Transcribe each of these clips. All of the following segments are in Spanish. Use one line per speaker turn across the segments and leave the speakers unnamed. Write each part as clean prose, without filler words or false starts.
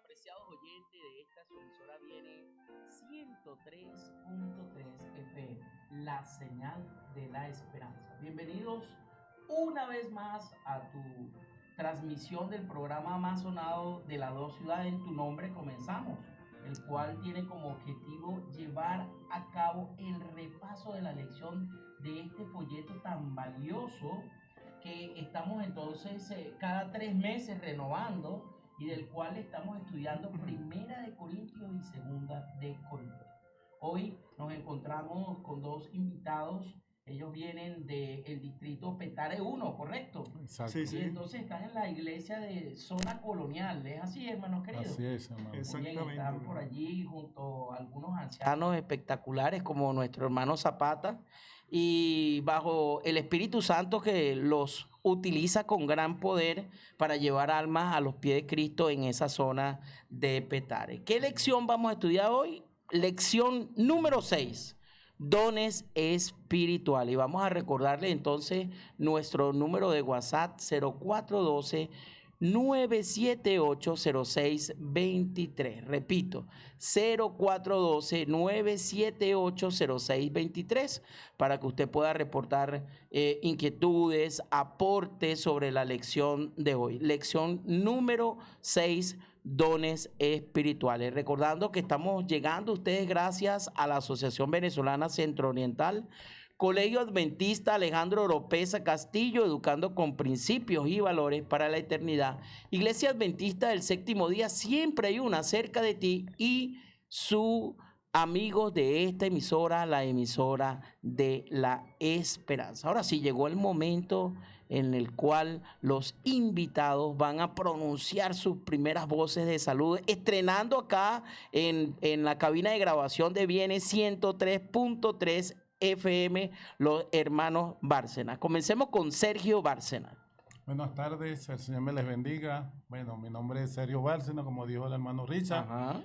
apreciados oyentes de esta su emisora viene 103.3 FM, la señal de la esperanza. Bienvenidos una vez más a tu transmisión del programa más sonado de las dos ciudades en tu nombre. Comenzamos, el cual tiene como objetivo llevar a cabo el repaso de la lección de este folleto tan valioso que estamos entonces cada 3 meses renovando y del cual estamos estudiando Primera de Corintios y Segunda de Corintios. Hoy nos encontramos con dos invitados. Ellos vienen del distrito Petare 1, ¿correcto?
Exacto.
Sí,
Sí.
y entonces están en la iglesia de Zona Colonial. ¿Es así, hermanos queridos?
Así es, hermano.
Exactamente. Bien, están por allí junto a algunos ancianos espectaculares como nuestro hermano Zapata y bajo el Espíritu Santo que los utiliza con gran poder para llevar almas a los pies de Cristo en esa zona de Petare. ¿Qué lección vamos a estudiar hoy? Lección número 6. Dones espirituales. Y vamos a recordarle entonces nuestro número de WhatsApp 0412 9780623. Repito, 0412-9780623 para que usted pueda reportar inquietudes, aportes sobre la lección de hoy. Lección número 6, dones espirituales. Recordando que estamos llegando a ustedes gracias a la Asociación Venezolana Centro Oriental, Colegio Adventista Alejandro Oropesa Castillo, educando con principios y valores para la eternidad. Iglesia Adventista del Séptimo Día, siempre hay una cerca de ti, y su amigos de esta emisora, la emisora de la esperanza. Ahora sí, llegó el momento en el cual los invitados van a pronunciar sus primeras voces de salud, estrenando acá en la cabina de grabación de Viene 103.3 FM, los hermanos Bárcenas. Comencemos con Sergio Bárcenas.
Buenas tardes, el Señor me les bendiga. Bueno, mi nombre es Sergio Bárcenas, como dijo el hermano Richard.
Ajá.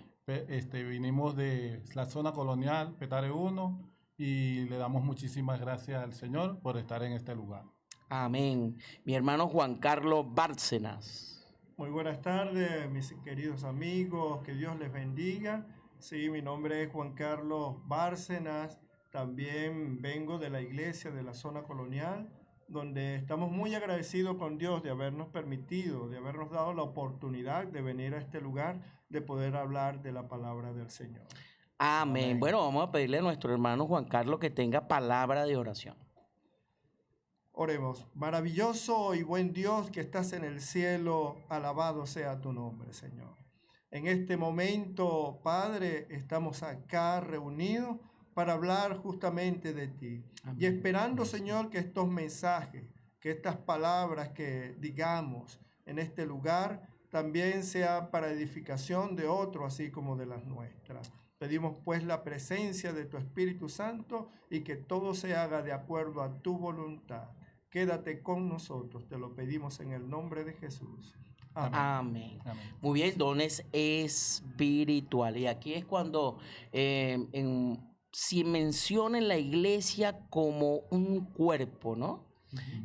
Vinimos de la zona colonial, Petare 1, y le damos muchísimas gracias al Señor por estar en este lugar.
Amén. Mi hermano Juan Carlos Bárcenas.
Muy buenas tardes, mis queridos amigos, que Dios les bendiga. Sí, mi nombre es Juan Carlos Bárcenas, también vengo de la iglesia de la zona colonial, donde estamos muy agradecidos con Dios de habernos permitido, de habernos dado la oportunidad de venir a este lugar, de poder hablar de la palabra del Señor.
Amén.
Amén.
Bueno, vamos a pedirle a nuestro hermano Juan Carlos que tenga palabra de oración.
Oremos. Maravilloso y buen Dios que estás en el cielo, alabado sea tu nombre, Señor. En este momento, Padre, estamos acá reunidos para hablar justamente de ti. Amén. Y esperando, Señor, que estos mensajes, que estas palabras que digamos en este lugar, también sea para edificación de otro, así como de las nuestras. Pedimos pues la presencia de tu Espíritu Santo y que todo se haga de acuerdo a tu voluntad. Quédate con nosotros, te lo pedimos en el nombre de Jesús. Amén.
Amén.
Amén.
Muy bien, dones espirituales. Y aquí es cuando si menciona en la iglesia como un cuerpo, ¿no?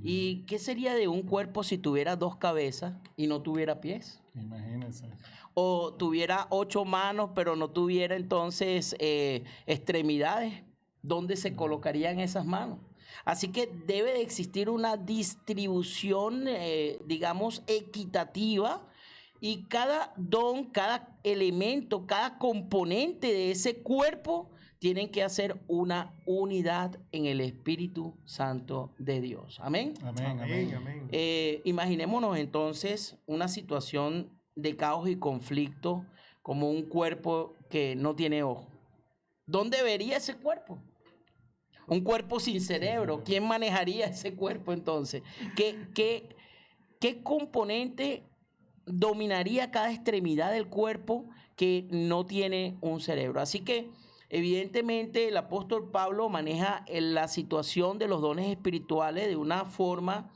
¿Y qué sería de un cuerpo si tuviera 2 cabezas y no tuviera pies?
Imagínense.
O tuviera 8 manos, pero no tuviera entonces extremidades. ¿Dónde se colocarían esas manos? Así que debe de existir una distribución, digamos, equitativa, y cada don, cada elemento, cada componente de ese cuerpo tienen que hacer una unidad en el Espíritu Santo de Dios. Amén.
Amén,
Amén,
amén.
amén.
Imaginémonos entonces una situación de caos y conflicto como un cuerpo que no tiene ojo. ¿Dónde vería ese cuerpo? Un cuerpo sin cerebro. ¿Quién manejaría ese cuerpo entonces? ¿Qué componente dominaría cada extremidad del cuerpo que no tiene un cerebro? Así que evidentemente el apóstol Pablo maneja la situación de los dones espirituales de una forma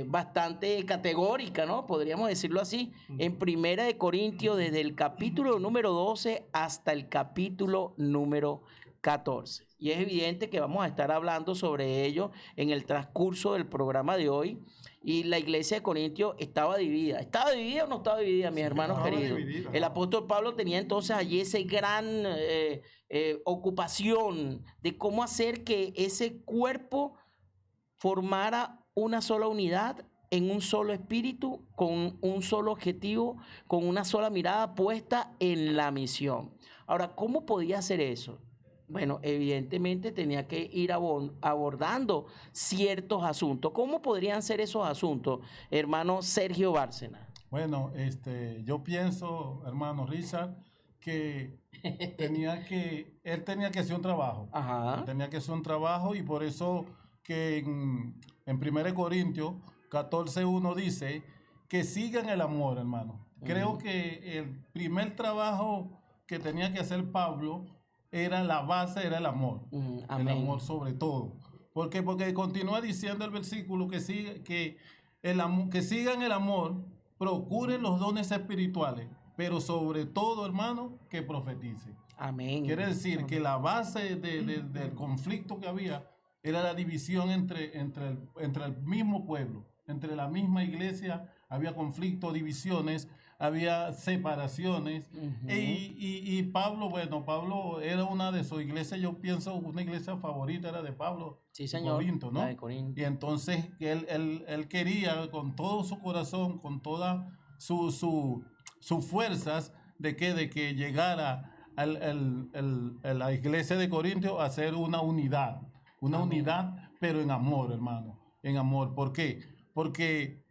bastante categórica, ¿no? Podríamos decirlo así. En Primera de Corintios, desde el capítulo número 12 hasta el capítulo número 14. Y es evidente que vamos a estar hablando sobre ello en el transcurso del programa de hoy. y la iglesia de Corintios estaba dividida. ¿Estaba dividida o no estaba dividida, mis hermanos
estaba
queridos?
dividida.
El apóstol Pablo tenía entonces allí esa gran ocupación de cómo hacer que ese cuerpo formara una sola unidad en un solo espíritu, con un solo objetivo, con una sola mirada puesta en la misión. Ahora, ¿cómo podía hacer eso? Bueno, evidentemente tenía que ir abordando ciertos asuntos. ¿Cómo podrían ser esos asuntos, hermano Sergio Bárcena?
Bueno, yo pienso, hermano Richard, que él tenía que hacer un trabajo.
Ajá.
Él tenía que hacer un trabajo y por eso que en 1 Corintios 14:1 dice que sigan el amor, hermano. Creo que el primer trabajo que tenía que hacer Pablo la base era el amor. El
Amén.
amor sobre todo. ¿Por qué? Porque continúa diciendo el versículo que sigan el amor, procuren los dones espirituales, pero sobre todo, hermano, que profeticen.
Amén.
Quiere decir que la base del conflicto que había era la división entre el mismo pueblo, entre la misma iglesia. Había conflictos, divisiones, había separaciones. Y Pablo, bueno, Pablo era una de sus iglesias, yo pienso, una iglesia favorita era de Pablo.
Sí, señor.
Corinto, ¿no?
La de Corinto.
Y entonces él quería con todo su corazón, con todas sus fuerzas, de que llegara a la iglesia de Corintios a ser una unidad. Una
Amén.
unidad, pero en amor, hermano. En amor. ¿Por qué? Porque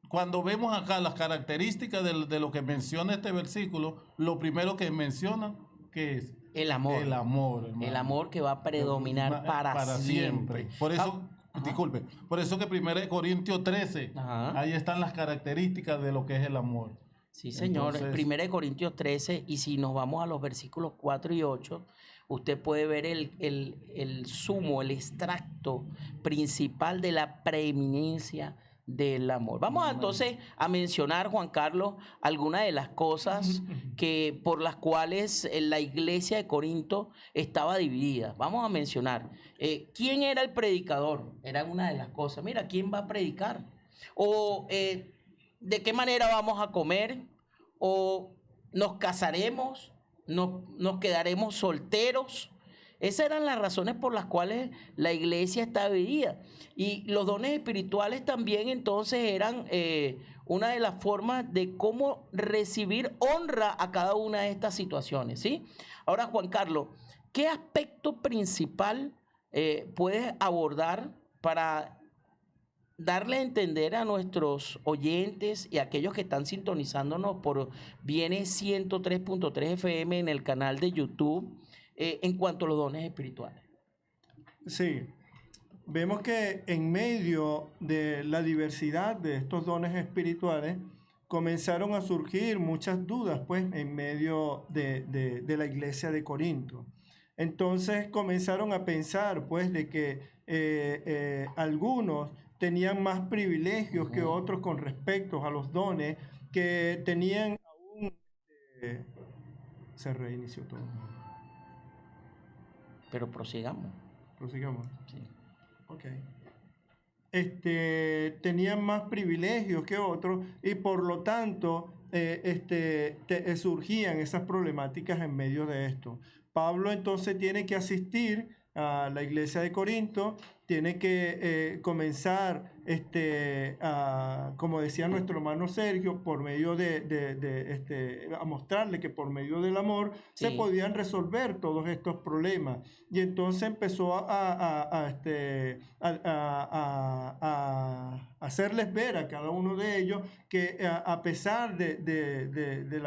cuando vemos acá las características de lo que menciona este versículo, lo primero que menciona, ¿qué es?
El amor.
El amor, hermano.
El amor que va a predominar para siempre.
Por eso, disculpe, por eso que 1 Corintios 13,
Ajá.
ahí están las características de lo que es el amor.
Sí, señor.
Entonces,
1 Corintios 13, y si nos vamos a los versículos 4 y 8, usted puede ver el sumo, el extracto principal de la preeminencia del amor. Vamos entonces a mencionar, Juan Carlos, algunas de las cosas por las cuales la iglesia de Corinto estaba dividida. Vamos a mencionar. ¿Quién era el predicador? Era una de las cosas. Mira, ¿quién va a predicar? O ¿de qué manera vamos a comer? ¿O nos casaremos? ¿Nos quedaremos solteros? Esas eran las razones por las cuales la iglesia estaba dividida. Y los dones espirituales también entonces eran una de las formas de cómo recibir honra a cada una de estas situaciones, ¿sí? Ahora, Juan Carlos, ¿qué aspecto principal puedes abordar para darle a entender a nuestros oyentes y a aquellos que están sintonizándonos por Viene 103.3 FM en el canal de YouTube en cuanto a los dones espirituales?
Sí, vemos que en medio de la diversidad de estos dones espirituales comenzaron a surgir muchas dudas, pues, en medio de la iglesia de Corinto. Entonces comenzaron a pensar, pues, de que algunos tenían más privilegios que otros con respecto a los dones, que tenían aún... se reinició todo.
Pero prosigamos.
Prosigamos.
Sí.
Ok. Tenían más privilegios que otros y por lo tanto surgían esas problemáticas en medio de esto. Pablo entonces tiene que asistir a la iglesia de Corinto, tiene que comenzar, como decía nuestro hermano Sergio, por medio a mostrarle que por medio del amor
Sí.
se podían resolver todos estos problemas. Y entonces empezó a hacerles ver a cada uno de ellos que a pesar de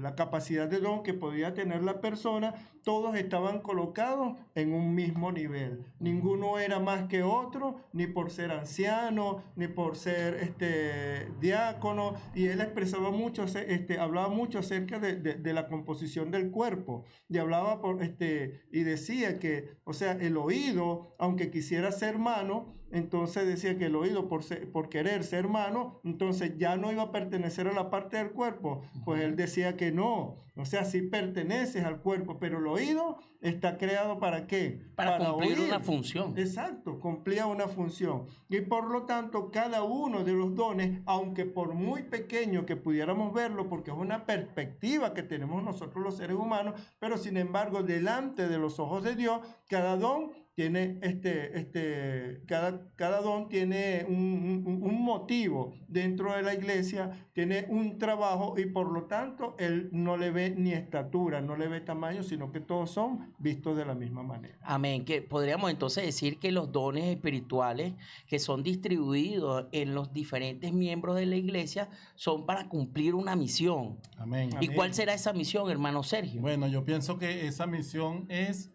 la capacidad de don que podía tener la persona, todos estaban colocados en un mismo nivel. Ninguno era más que otro, ni por ser anciano, ni por ser diácono. Y él expresaba mucho, hablaba mucho acerca de la composición del cuerpo. Y hablaba y decía que, o sea, el oído, aunque quisiera ser mano, entonces decía que el oído por querer ser mano, entonces ya no iba a pertenecer a la parte del cuerpo. Pues él decía que no, o sea, sí perteneces al cuerpo, pero el oído está creado ¿para qué?
Para cumplir
oír.
una función.
Exacto, cumplía una función. Y por lo tanto, cada uno de los dones, aunque por muy pequeño que pudiéramos verlo, porque es una perspectiva que tenemos nosotros los seres humanos, pero sin embargo, delante de los ojos de Dios, cada don tiene cada don tiene un motivo dentro de la iglesia, tiene un trabajo, y por lo tanto él no le ve ni estatura, no le ve tamaño, sino que todos son vistos de la misma manera.
Amén. Que podríamos entonces decir que los dones espirituales que son distribuidos en los diferentes miembros de la iglesia son para cumplir una misión.
Amén.
¿Y cuál será esa misión, hermano Sergio?
Bueno, yo pienso que esa misión es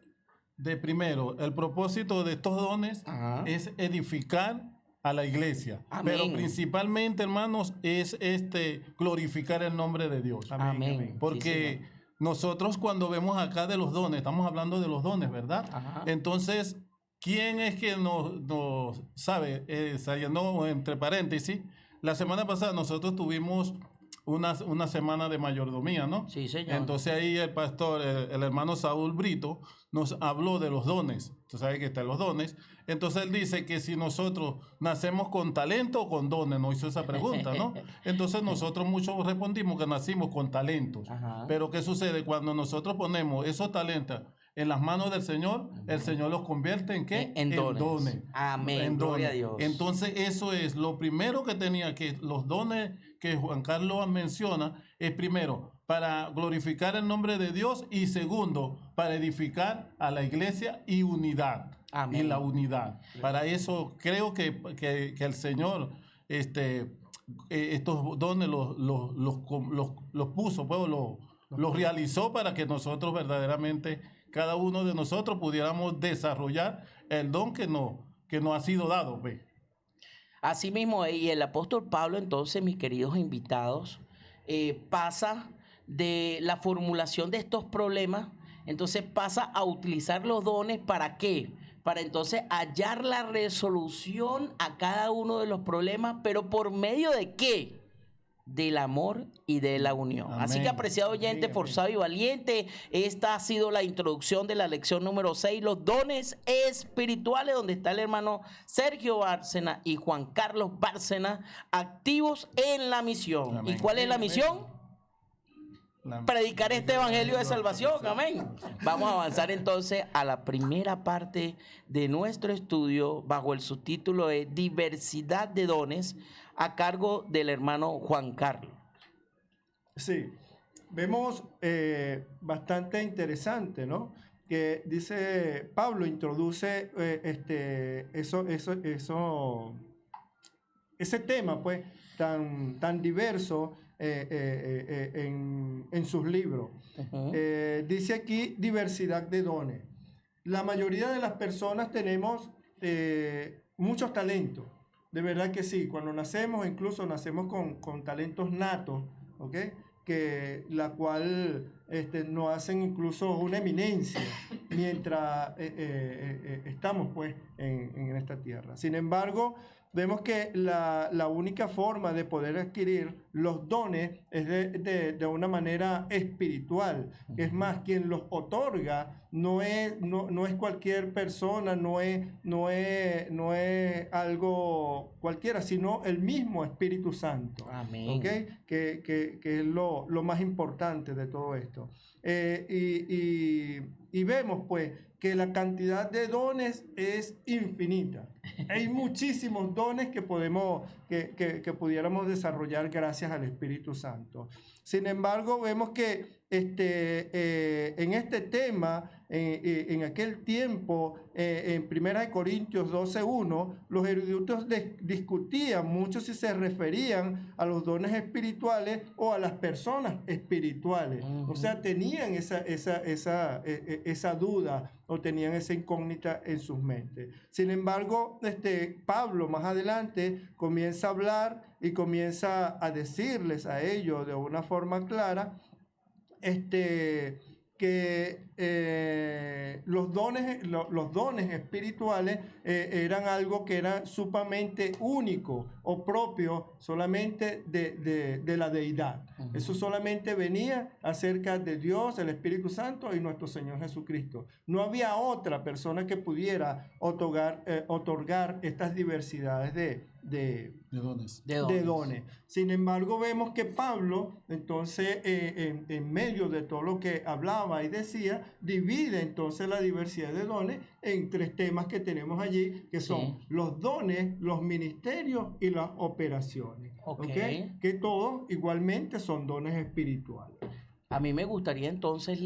de primero, el propósito de estos dones es edificar a la iglesia.
Amén.
Pero principalmente, hermanos, es glorificar el nombre de Dios.
Amén.
Porque
Sí,
nosotros cuando vemos acá de los dones, estamos hablando de los dones, ¿verdad?
Ajá.
Entonces, ¿quién es que nos sabe? Saliendo entre paréntesis, la semana pasada nosotros tuvimos una semana de mayordomía, ¿no?
Sí, señor.
Entonces ahí el pastor, el hermano Saúl Brito, nos habló de los dones. Tú sabes que están los dones. Entonces él dice que si nosotros nacemos con talento o con dones, nos hizo esa pregunta, ¿no? Entonces nosotros muchos respondimos que nacimos con talentos.
Ajá.
Pero ¿qué sucede? Cuando nosotros ponemos esos talentos en las manos del Señor, el Señor los convierte en ¿qué?
En dones. Amén.
En
Gloria
dones.
a Dios.
Entonces eso es lo primero que tenía, que los dones que Juan Carlos menciona es primero para glorificar el nombre de Dios y segundo para edificar a la iglesia y unidad.
Amén.
Y la unidad. Para eso creo que el Señor estos dones los puso, pues, los realizó para que nosotros verdaderamente, cada uno de nosotros pudiéramos desarrollar el don que nos ha sido dado, pues.
Así mismo, y el apóstol Pablo, entonces, mis queridos invitados, pasa de la formulación de estos problemas, entonces pasa a utilizar los dones ¿para qué? Para entonces hallar la resolución a cada uno de los problemas, pero ¿por medio de qué? Del amor y de la unión.
Amén.
Así que, apreciado oyente,
Amén.
forzado y valiente, esta ha sido la introducción de la lección número 6, los dones espirituales, donde está el hermano Sergio Bárcena y Juan Carlos Bárcena, activos en la misión.
Amén.
¿Y cuál es la misión? Predicar este evangelio de salvación. Amén. Vamos a avanzar entonces a la primera parte de nuestro estudio bajo el subtítulo de Diversidad de dones, a cargo del hermano Juan Carlos.
Sí, vemos bastante interesante, ¿no? Que dice Pablo, introduce ese tema, pues, tan diverso en sus libros. Dice aquí diversidad de dones. La mayoría de las personas tenemos muchos talentos. De verdad que sí, cuando nacemos, incluso nacemos con talentos natos, ¿ok? Que la cual nos hacen incluso una eminencia mientras estamos pues en esta tierra. Sin embargo, vemos que la única forma de poder adquirir los dones es de una manera espiritual. Es más, quien los otorga no es cualquier persona, no es algo cualquiera, sino el mismo Espíritu Santo.
Amén.
¿Okay? Que es lo más importante de todo esto. Y vemos pues que la cantidad de dones es infinita. Hay muchísimos dones que pudiéramos desarrollar gracias al Espíritu Santo. Sin embargo, vemos que en este tema, en aquel tiempo, en 1 Corintios 12:1, los eruditos discutían mucho si se referían a los dones espirituales o a las personas espirituales. O sea, tenían esa duda o tenían esa incógnita en sus mentes. Sin embargo, Pablo más adelante comienza a hablar y comienza a decirles a ellos de una forma clara que los dones espirituales eran algo que era sumamente único o propio solamente de la deidad. Eso solamente venía acerca de Dios, el Espíritu Santo y nuestro Señor Jesucristo. No había otra persona que pudiera otorgar estas diversidades de dones. Sin embargo, vemos que Pablo, entonces, en medio de todo lo que hablaba y decía, divide entonces la diversidad de dones en 3 temas que tenemos allí, que son los dones, los ministerios y las operaciones. ¿Okay? Que todos igualmente son dones espirituales.
A mí me gustaría entonces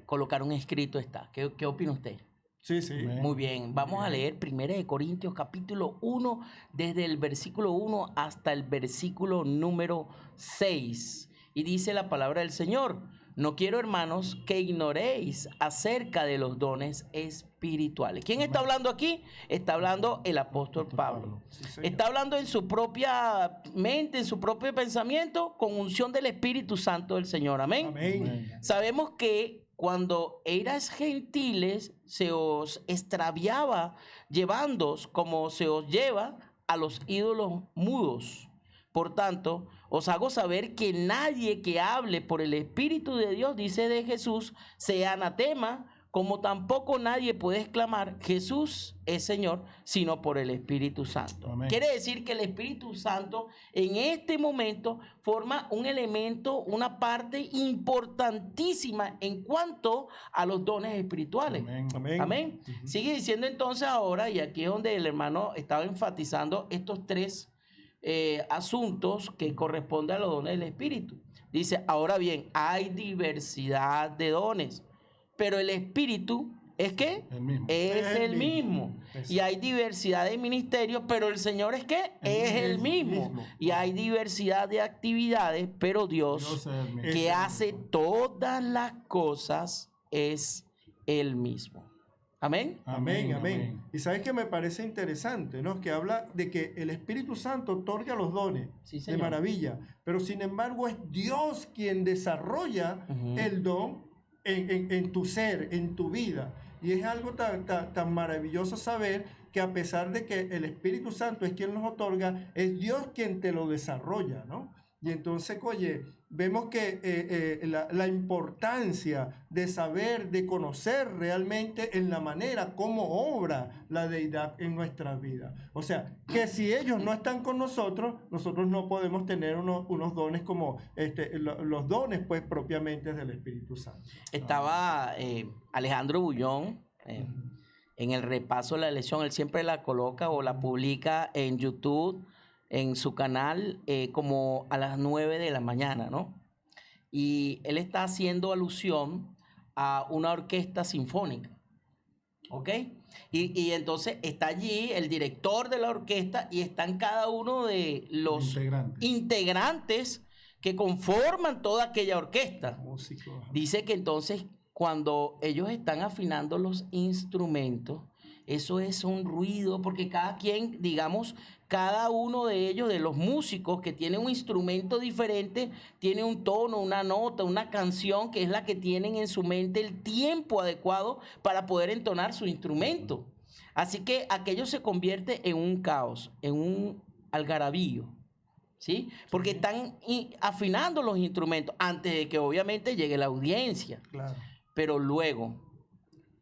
colocar un escrito. ¿Qué opina usted?
Sí, sí.
Muy bien, vamos a leer 1 Corintios capítulo 1, desde el versículo 1 hasta el versículo número 6. Y dice la palabra del Señor: no quiero, hermanos, que ignoréis acerca de los dones espirituales. ¿Quién está hablando aquí? Está hablando el apóstol Pablo. Sí, está hablando en su propia mente, en su propio pensamiento, con unción del Espíritu Santo del Señor. Amén.
Amén.
Sabemos que cuando erais gentiles, se os extraviaba llevándoos como se os lleva a los ídolos mudos. Por tanto, os hago saber que nadie que hable por el Espíritu de Dios, dice de Jesús, sea anatema, como tampoco nadie puede exclamar Jesús es Señor, sino por el Espíritu Santo. Amén. Quiere decir que el Espíritu Santo en este momento forma un elemento, una parte importantísima en cuanto a los dones espirituales.
Amén. Amén.
Amén. Sigue diciendo entonces ahora, y aquí es donde el hermano estaba enfatizando estos 3 asuntos que corresponden a los dones del Espíritu. Dice, ahora bien, hay diversidad de dones, pero el Espíritu es ¿qué? Es el mismo. Y hay diversidad de ministerios, pero el Señor es ¿qué? Es el mismo. Y hay diversidad de actividades, pero Dios que hace todas las cosas es el mismo. Amén.
Amén, amén. Y sabes que me parece interesante, ¿no? Que habla de que el Espíritu Santo otorga los dones de maravilla, pero sin embargo es Dios quien desarrolla el don en tu ser, en tu vida. Y es algo tan maravilloso saber que a pesar de que el Espíritu Santo es quien los otorga, es Dios quien te lo desarrolla, ¿no? Y entonces, oye, vemos que la importancia de saber, de conocer realmente en la manera como obra la deidad en nuestra vida. O sea, que si ellos no están con nosotros, nosotros no podemos tener unos dones como los dones, pues, propiamente del Espíritu Santo.
Estaba Alejandro Bullón en el repaso de la lección. Él siempre la coloca o la publica en YouTube, en su canal, como a las 9 de la mañana, ¿no? Y él está haciendo alusión a una orquesta sinfónica, ¿ok? Y entonces está allí el director de la orquesta y están cada uno de los integrantes que conforman toda aquella orquesta.
Músico.
Dice que entonces cuando ellos están afinando los instrumentos, eso es un ruido, porque cada quien, digamos, cada uno de ellos, de los músicos que tienen un instrumento diferente, tiene un tono, una nota, una canción que es la que tienen en su mente el tiempo adecuado para poder entonar su instrumento. Así que aquello se convierte en un caos, en un algarabío, ¿sí? Porque están afinando los instrumentos antes de que obviamente llegue la audiencia.
Claro.
Pero luego,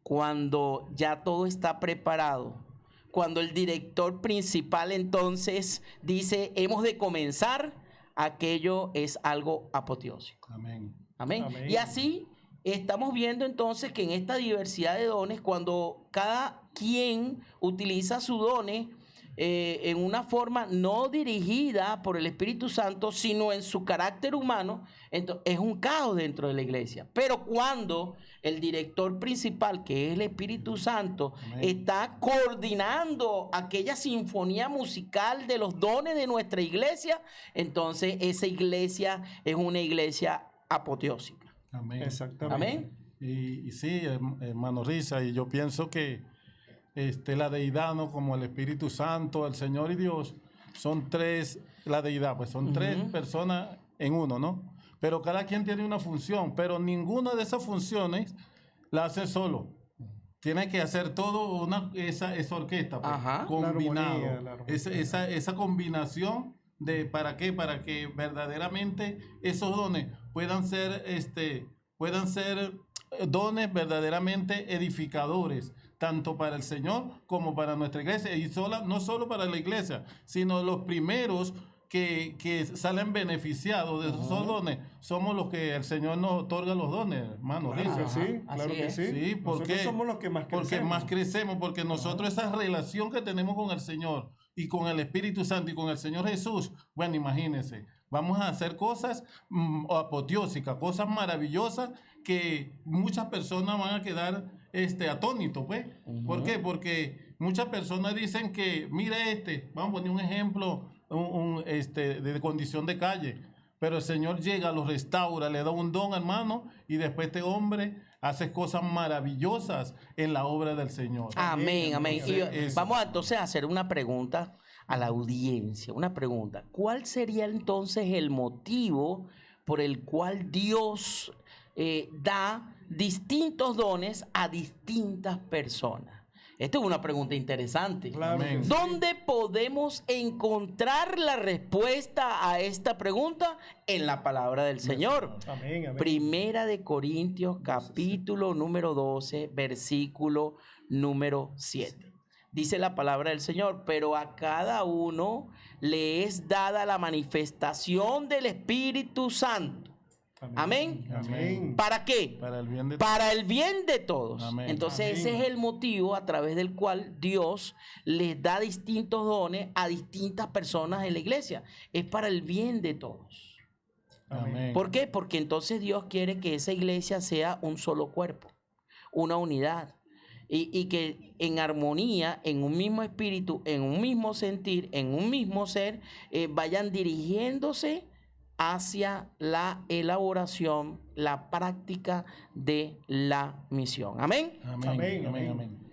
cuando ya todo está preparado, cuando el director principal entonces dice, hemos de comenzar, aquello es algo apoteósico.
Amén.
Amén.
Amén.
Y así estamos viendo entonces que en esta diversidad de dones, cuando cada quien utiliza sus dones en una forma no dirigida por el Espíritu Santo, sino en su carácter humano, entonces es un caos dentro de la iglesia. Pero cuando el director principal, que es el Espíritu Santo, amén, está coordinando aquella sinfonía musical de los dones de nuestra iglesia, entonces esa iglesia es una iglesia apoteósica.
Amén.
Exactamente.
Amén.
Y sí, hermano Risa, y yo pienso que la deidad, ¿no? Como el Espíritu Santo, el Señor y Dios, son 3, la deidad, pues son 3 personas en uno, ¿no? pero cada quien tiene una función, pero ninguna de esas funciones la hace solo. Tiene que hacer todo esa orquesta, pues,
Ajá.
combinado.
La armonía.
Esa combinación de ¿para qué? Para que verdaderamente esos dones puedan ser dones verdaderamente edificadores, tanto para el Señor como para nuestra iglesia, y no solo para la iglesia, sino los primeros que salen beneficiados de esos dones somos los que el Señor nos otorga los dones, hermano.
Claro que
Ajá,
sí, claro
así
que
es.
sí.
Sí, ¿por
Nosotros
qué?
somos los que más crecemos.
Porque más crecemos, porque nosotros esa relación que tenemos con el Señor y con el Espíritu Santo y con el Señor Jesús, bueno, imagínense, vamos a hacer cosas apoteósicas, cosas maravillosas que muchas personas van a quedar atónitos, pues. ¿Por qué? Porque muchas personas dicen que, mira vamos a poner un ejemplo de condición de calle, pero el Señor llega, los restaura, le da un don, hermano, y después este hombre hace cosas maravillosas en la obra del Señor.
Amén, amén. Y
Eso.
vamos entonces a hacer una pregunta a la audiencia, una pregunta. ¿Cuál sería entonces el motivo por el cual Dios da distintos dones a distintas personas? Esta es una pregunta interesante.
Claro que
Amén.
sí.
¿Dónde podemos encontrar la respuesta a esta pregunta? En la palabra del Señor.
Amén, amén.
Primera de Corintios, capítulo número 12, versículo número 7. Dice la palabra del Señor, pero a cada uno le es dada la manifestación del Espíritu Santo. Amén.
Amén.
¿Para qué?
Para el bien de
Para el bien de todos.
Amén.
Entonces
Amén.
ese es el motivo a través del cual Dios les da distintos dones a distintas personas en la iglesia. Es para el bien de todos.
Amén.
¿Por qué? Porque entonces Dios quiere que esa iglesia sea un solo cuerpo, una unidad. Y que en armonía, en un mismo espíritu, en un mismo sentir, en un mismo ser, vayan dirigiéndose hacia la elaboración, la práctica de la misión. Amén.
Amén.
Amén,
Amén.
amén.
Amén.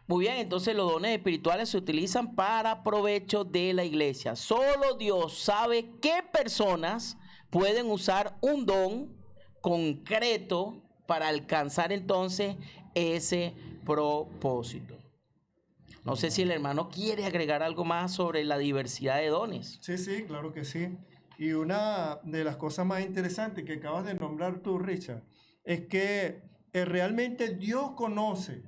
Muy bien, entonces los dones espirituales se utilizan para provecho de la iglesia. Solo Dios sabe qué personas pueden usar un don concreto para alcanzar entonces ese propósito. No sé si el hermano quiere agregar algo más sobre la diversidad de dones.
Sí, sí, claro que sí. Y una de las cosas más interesantes que acabas de nombrar tú, Richard, es que realmente Dios conoce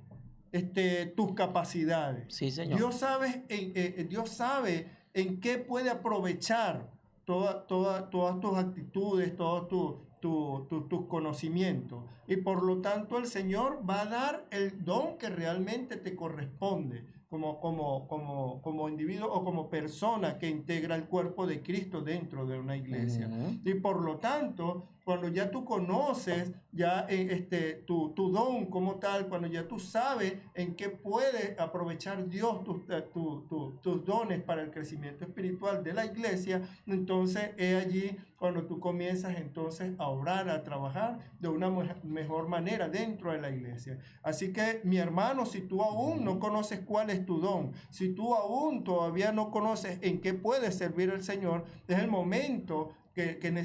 tus capacidades.
Sí, Señor.
Dios sabe en qué puede aprovechar todas tus actitudes, todos tus conocimientos. Y por lo tanto el Señor va a dar el don que realmente te corresponde como individuo o como persona que integra el cuerpo de Cristo dentro de una iglesia. Y por lo tanto, cuando ya tú conoces ya tu don como tal, cuando ya tú sabes en qué puede aprovechar Dios tus dones para el crecimiento espiritual de la iglesia, entonces es allí cuando tú comienzas entonces a obrar, a trabajar de una mejor manera dentro de la iglesia. Así que, mi hermano, si tú aún no conoces cuál es tu don, si tú aún todavía no conoces en qué puede servir el Señor, es el momento este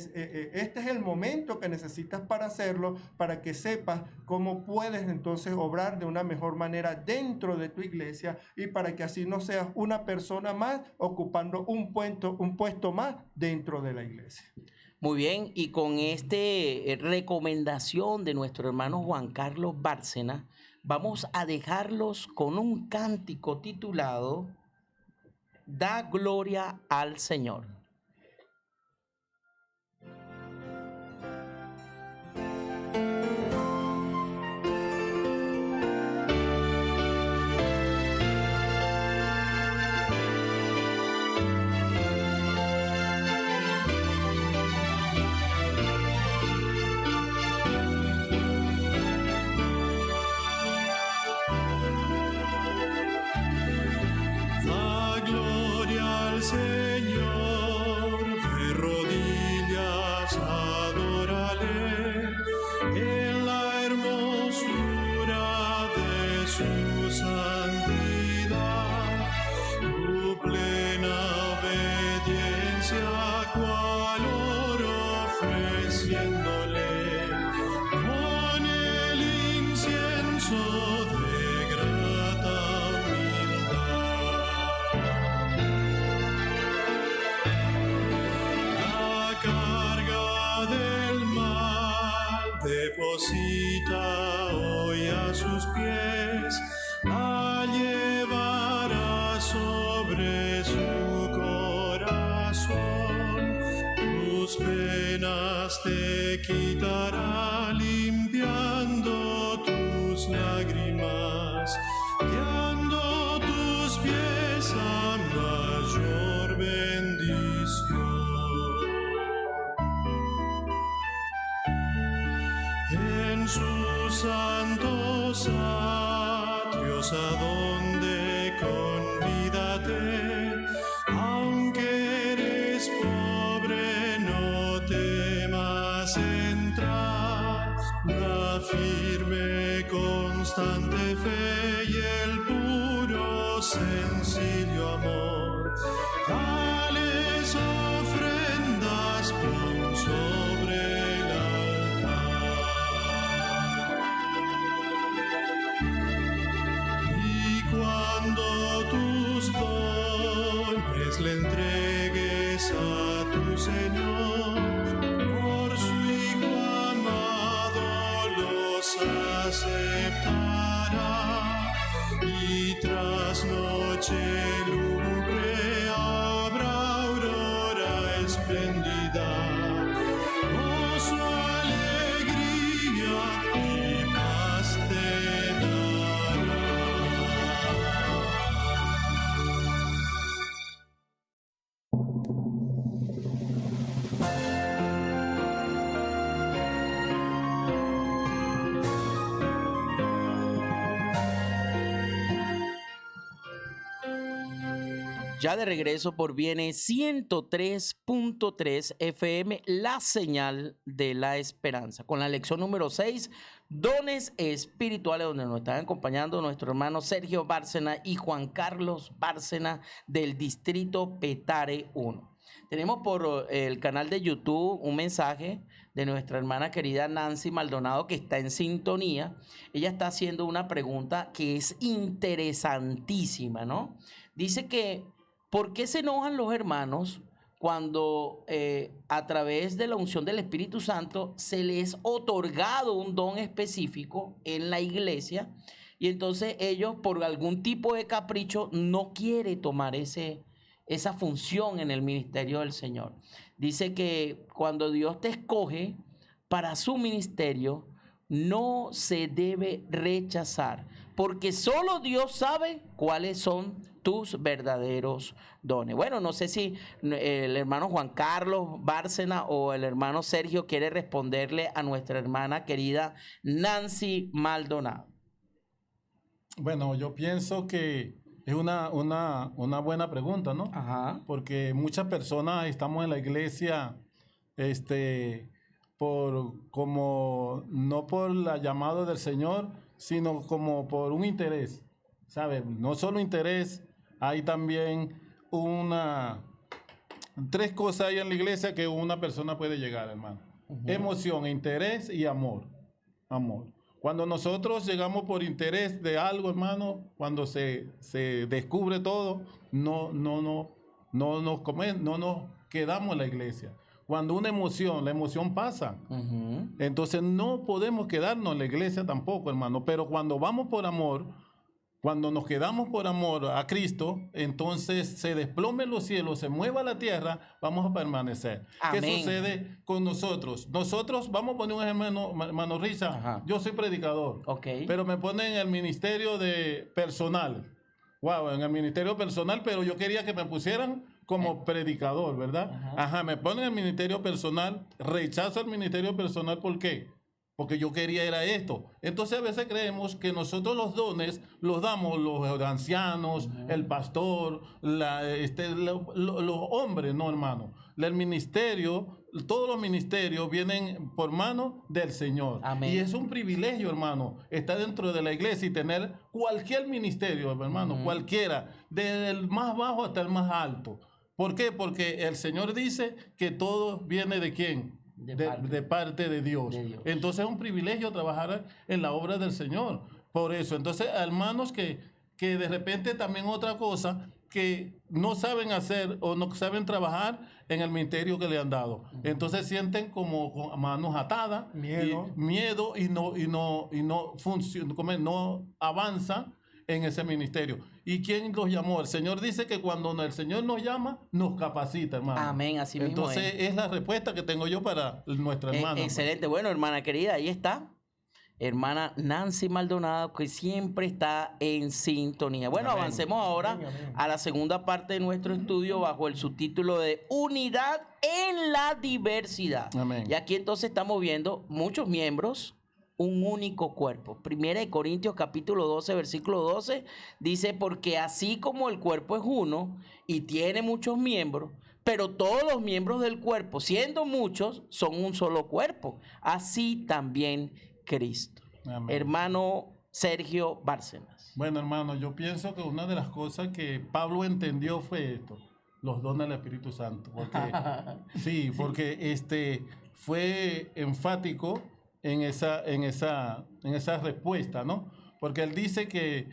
es el momento que necesitas para hacerlo, para que sepas cómo puedes entonces obrar de una mejor manera dentro de tu iglesia y para que así no seas una persona más ocupando un puesto más dentro de la iglesia.
Muy bien, y con esta recomendación de nuestro hermano Juan Carlos Bárcena, vamos a dejarlos con un cántico titulado Da gloria al Señor.
Da gloria al Señor. deposita hoy a sus pies, la llevará sobre su corazón. Tus penas te quitará limpiando tus lágrimas, guiando tus pies a mayor bendición. En sus santos atrios a donde convídate, aunque eres pobre no temas entrar, la firme constante fe y el puro sencillo amor, tales ofrendas pon sobre el altar. Y cuando tus dones le entregues a tu Señor, por su Hijo amado los aceptará, y tras noche lúgubre habrá aurora espléndida, gozo, alegría y paz te dará.
Ya de regreso por Viene 103.3 FM, la señal de la esperanza, con la lección número 6, dones espirituales, donde nos están acompañando nuestro hermano Sergio Bárcena y Juan Carlos Bárcena del distrito Petare 1. Tenemos por el canal de YouTube un mensaje de nuestra hermana querida Nancy Maldonado, que está en sintonía. Ella está haciendo una pregunta que es interesantísima, ¿no? Dice que ¿por qué se enojan los hermanos cuando a través de la unción del Espíritu Santo se les otorgado un don específico en la iglesia y entonces ellos por algún tipo de capricho no quieren tomar esa función en el ministerio del Señor? Dice que cuando Dios te escoge para su ministerio, no se debe rechazar, porque solo Dios sabe cuáles son tus verdaderos dones. Bueno, no sé si el hermano Juan Carlos Bárcena o el hermano Sergio quiere responderle a nuestra hermana querida Nancy Maldonado.
Bueno, yo pienso que es una buena pregunta, ¿no?
Ajá.
Porque muchas personas estamos en la iglesia, no por la llamada del Señor, sino como por un interés, ¿sabes? No solo interés, hay también tres cosas hay en la iglesia que una persona puede llegar, hermano. Emoción, interés y amor. Amor. Cuando nosotros llegamos por interés de algo, hermano, cuando se descubre todo, no nos quedamos en la iglesia. Cuando la emoción pasa. Entonces no podemos quedarnos en la iglesia tampoco, hermano. Pero cuando vamos por amor, cuando nos quedamos por amor a Cristo, entonces se desplomen los cielos, se mueva la tierra, vamos a permanecer.
Amén.
¿Qué sucede con nosotros? Nosotros, vamos a poner un ejemplo, hermano Risa.
Ajá.
Yo soy predicador,
Okay.
pero me ponen en el ministerio de personal. Wow, en el ministerio personal, pero yo quería que me pusieran como predicador, ¿verdad? Ajá, me ponen en el ministerio personal, rechazo el ministerio personal, ¿por qué? Porque yo quería era esto. Entonces a veces creemos que nosotros los dones los damos los ancianos, el pastor, los hombres, no, hermano. El ministerio, todos los ministerios vienen por mano del Señor.
Amén.
Y es un privilegio, hermano, estar dentro de la iglesia y tener cualquier ministerio, hermano, cualquiera, desde el más bajo hasta el más alto. ¿Por qué? Porque el Señor dice que todo viene ¿de quién? De parte de Dios. Entonces es un privilegio trabajar en la obra del Señor. Por eso, entonces, hermanos, que de repente también otra cosa, que no saben hacer o no saben trabajar en el ministerio que le han dado. Entonces sienten como con manos atadas, miedo y no funciona, no avanza en ese ministerio. ¿Y quién los llamó? El Señor dice que cuando el Señor nos llama, nos capacita, hermano.
Amén, así mismo
Entonces es la respuesta que tengo yo para nuestra hermana.
Excelente. Bueno, hermana querida, ahí está. Hermana Nancy Maldonado, que siempre está en sintonía. Bueno,
Amén.
avancemos ahora
Amén.
a la segunda parte de nuestro estudio bajo el subtítulo de Unidad en la Diversidad.
Amén.
Y aquí entonces estamos viendo muchos miembros, un único cuerpo. Primera de Corintios capítulo 12, versículo 12, dice, porque así como el cuerpo es uno y tiene muchos miembros, pero todos los miembros del cuerpo, siendo muchos, son un solo cuerpo. Así también Cristo.
Amén.
Hermano Sergio Bárcenas.
Bueno, hermano, yo pienso que una de las cosas que Pablo entendió fue esto, los dones del Espíritu Santo. Porque, sí, porque fue enfático en esa respuesta, ¿no? Porque él dice que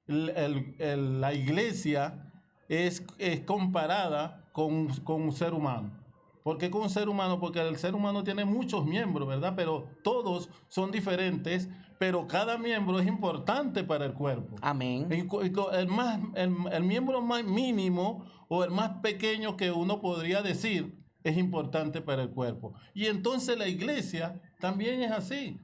la iglesia es comparada con un ser humano. ¿Por qué con un ser humano? Porque el ser humano tiene muchos miembros, ¿verdad? Pero todos son diferentes, pero cada miembro es importante para el cuerpo.
Amén.
El miembro más mínimo o el más pequeño que uno podría decir es importante para el cuerpo. Y entonces la iglesia también es así.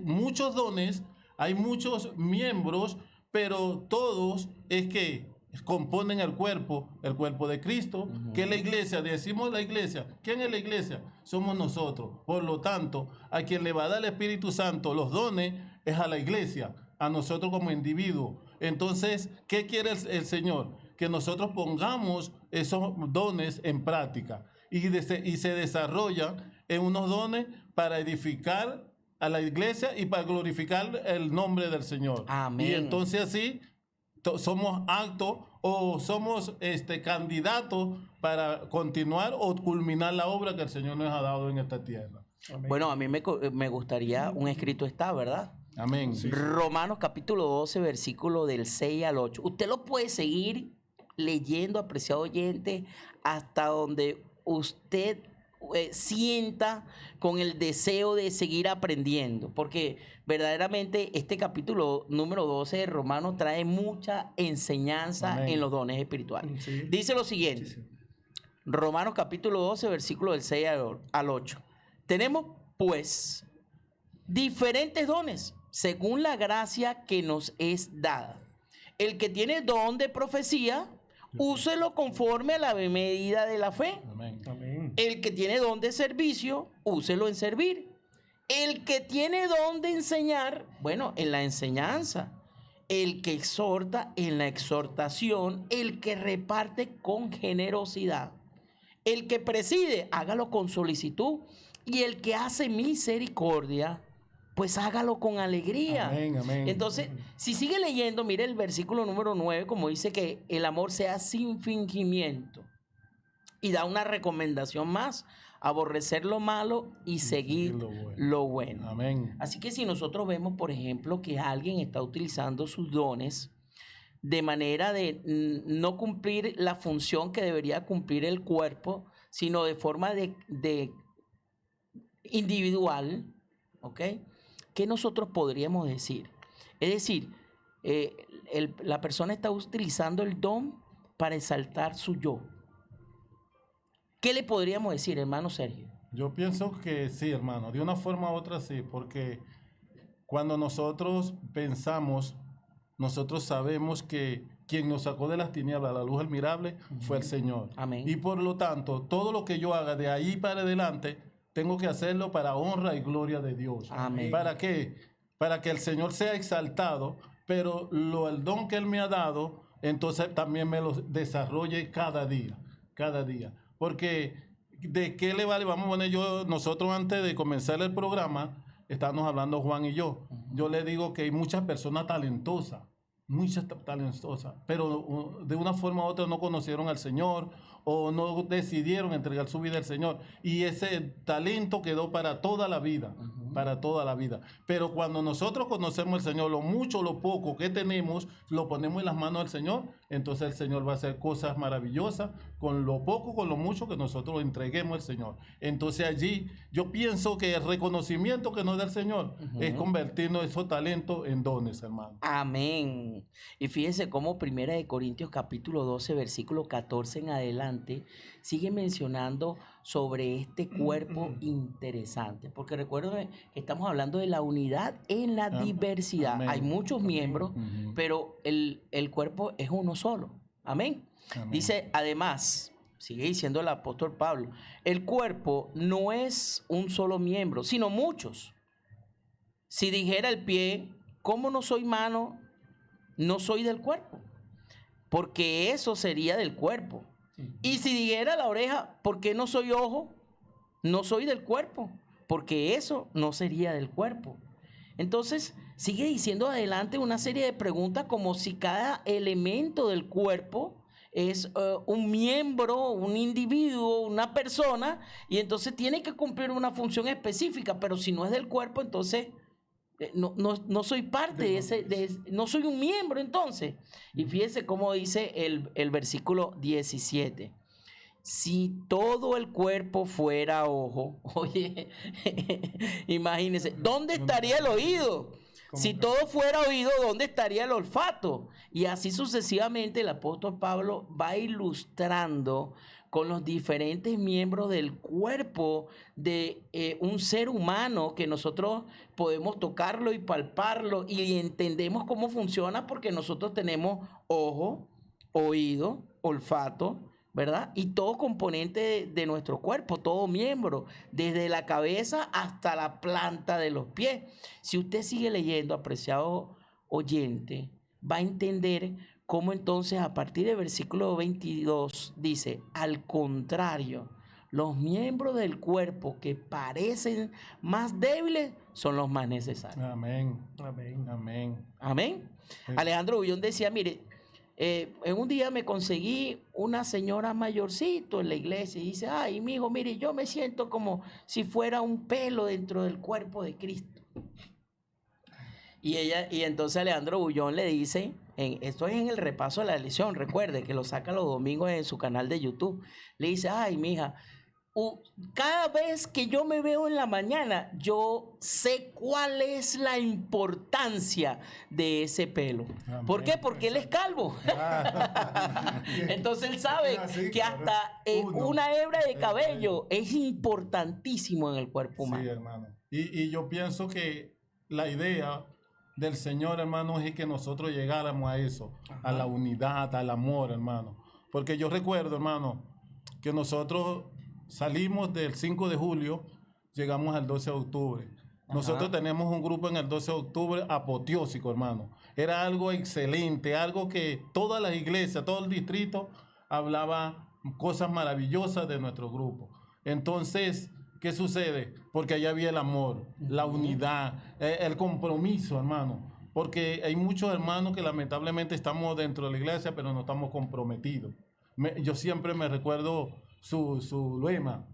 Muchos dones, hay muchos miembros, pero todos es que componen el cuerpo de Cristo, que es la iglesia. Decimos la iglesia. ¿Quién es la iglesia? Somos nosotros. Por lo tanto, a quien le va a dar el Espíritu Santo los dones es a la iglesia, a nosotros como individuos. Entonces, ¿qué quiere el Señor? Que nosotros pongamos esos dones en práctica y se desarrollan en unos dones para edificar a la iglesia y para glorificar el nombre del Señor.
Amén.
Y entonces así somos aptos o somos candidatos para continuar o culminar la obra que el Señor nos ha dado en esta tierra.
Amén.
Bueno, a mí me gustaría, un escrito está, ¿verdad?
Amén.
Romanos capítulo 12, versículo del 6 al 8. Usted lo puede seguir leyendo, apreciado oyente, hasta donde usted sienta con el deseo de seguir aprendiendo, porque verdaderamente este capítulo número 12 de Romanos trae mucha enseñanza
Amén.
en los dones espirituales.
Sí.
Dice lo siguiente,
Sí, sí.
Romanos capítulo 12, versículo del 6 al 8. Tenemos pues diferentes dones según la gracia que nos es dada. El que tiene don de profecía, úselo conforme a la medida de la fe.
Amén.
Amén.
El que tiene don de servicio, úselo en servir. El que tiene don de enseñar, bueno, en la enseñanza. El que exhorta, en la exhortación. El que reparte con generosidad. El que preside, hágalo con solicitud. Y el que hace misericordia, pues hágalo con alegría.
Amén, amén.
Entonces, si sigue leyendo, mire el versículo número 9, como dice que el amor sea sin fingimiento. Y da una recomendación más, aborrecer lo malo y seguir lo bueno.
Amén.
Así que si nosotros vemos, por ejemplo, que alguien está utilizando sus dones de manera de no cumplir la función que debería cumplir el cuerpo, sino de forma de individual, ¿ok? ¿Qué nosotros podríamos decir? Es decir, la persona está utilizando el don para exaltar su yo. ¿Qué le podríamos decir, hermano Sergio?
Yo pienso que sí, hermano, de una forma u otra sí, porque cuando nosotros pensamos, nosotros sabemos que quien nos sacó de las tinieblas a la luz admirable fue el Señor.
Amén.
Y por lo tanto, todo lo que yo haga de ahí para adelante, tengo que hacerlo para honra y gloria de Dios.
Amén.
¿Para qué? Para que el Señor sea exaltado, pero el don que Él me ha dado, entonces también me lo desarrolle cada día. Porque ¿de qué le vale? Vamos a poner nosotros antes de comenzar el programa, estábamos hablando Juan y yo. Yo le digo que hay muchas personas talentosas, pero de una forma u otra no conocieron al Señor o no decidieron entregar su vida al Señor. Y ese talento quedó para toda la vida. para toda la vida. Pero cuando nosotros conocemos al Señor, lo mucho o lo poco que tenemos, lo ponemos en las manos del Señor, entonces el Señor va a hacer cosas maravillosas con lo poco, con lo mucho que nosotros entreguemos al Señor. Entonces allí yo pienso que el reconocimiento que nos da el Señor es convertirnos esos talentos en dones, hermano.
Amén. Y fíjense cómo 1 Corintios capítulo 12, versículo 14 en adelante, sigue mencionando sobre este cuerpo interesante. Porque recuerden que estamos hablando de la unidad en la diversidad.
Amén.
Hay muchos miembros, pero el cuerpo es uno solo. Amén.
Amén.
Dice, además, sigue diciendo el apóstol Pablo, el cuerpo no es un solo miembro, sino muchos. Si dijera el pie, ¿cómo no soy mano? No soy del cuerpo, porque eso sería del cuerpo. Y si dijera la oreja, ¿por qué no soy ojo? No soy del cuerpo, porque eso no sería del cuerpo. Entonces, sigue diciendo adelante una serie de preguntas como si cada elemento del cuerpo es un miembro, un individuo, una persona, y entonces tiene que cumplir una función específica, pero si no es del cuerpo, entonces no soy parte no soy un miembro entonces. Y fíjense cómo dice el versículo 17. Si todo el cuerpo fuera ojo, oye, imagínense, ¿dónde estaría el oído? Si todo fuera oído, ¿dónde estaría el olfato? Y así sucesivamente el apóstol Pablo va ilustrando con los diferentes miembros del cuerpo de un ser humano que nosotros podemos tocarlo y palparlo y entendemos cómo funciona porque nosotros tenemos ojo, oído, olfato, ¿verdad? Y todo componente de nuestro cuerpo, todo miembro, desde la cabeza hasta la planta de los pies. Si usted sigue leyendo, apreciado oyente, va a entender cómo entonces a partir del versículo 22 dice, al contrario, los miembros del cuerpo que parecen más débiles son los más necesarios.
Amén.
Amén.
Amén.
Amén.
Sí.
Alejandro Bullón decía, mire, en un día me conseguí una señora mayorcito en la iglesia y dice, ay, mijo, mire, yo me siento como si fuera un pelo dentro del cuerpo de Cristo. Y entonces Alejandro Bullón le dice, esto es en el repaso de la lección, recuerde que lo saca los domingos en su canal de YouTube, le dice, ay, mija, cada vez que yo me veo en la mañana, yo sé cuál es la importancia de ese pelo.
Amén.
¿Por qué? Porque él es calvo. Entonces él sabe que hasta una hebra de cabello es importantísimo en el cuerpo humano.
Sí, hermano. Y yo pienso que la idea del Señor, hermano, es que nosotros llegáramos a eso, a la unidad, al amor, hermano. Porque yo recuerdo, hermano, que nosotros salimos del 5 de julio, llegamos al 12 de octubre. Nosotros tenemos un grupo en el 12 de octubre apoteósico, hermano. Era algo excelente, algo que todas las iglesias, todo el distrito hablaba cosas maravillosas de nuestro grupo. Entonces, ¿qué sucede? Porque allá había el amor, la unidad, el compromiso, hermano. Porque hay muchos hermanos que lamentablemente estamos dentro de la iglesia, pero no estamos comprometidos. Yo siempre me recuerdo su lema,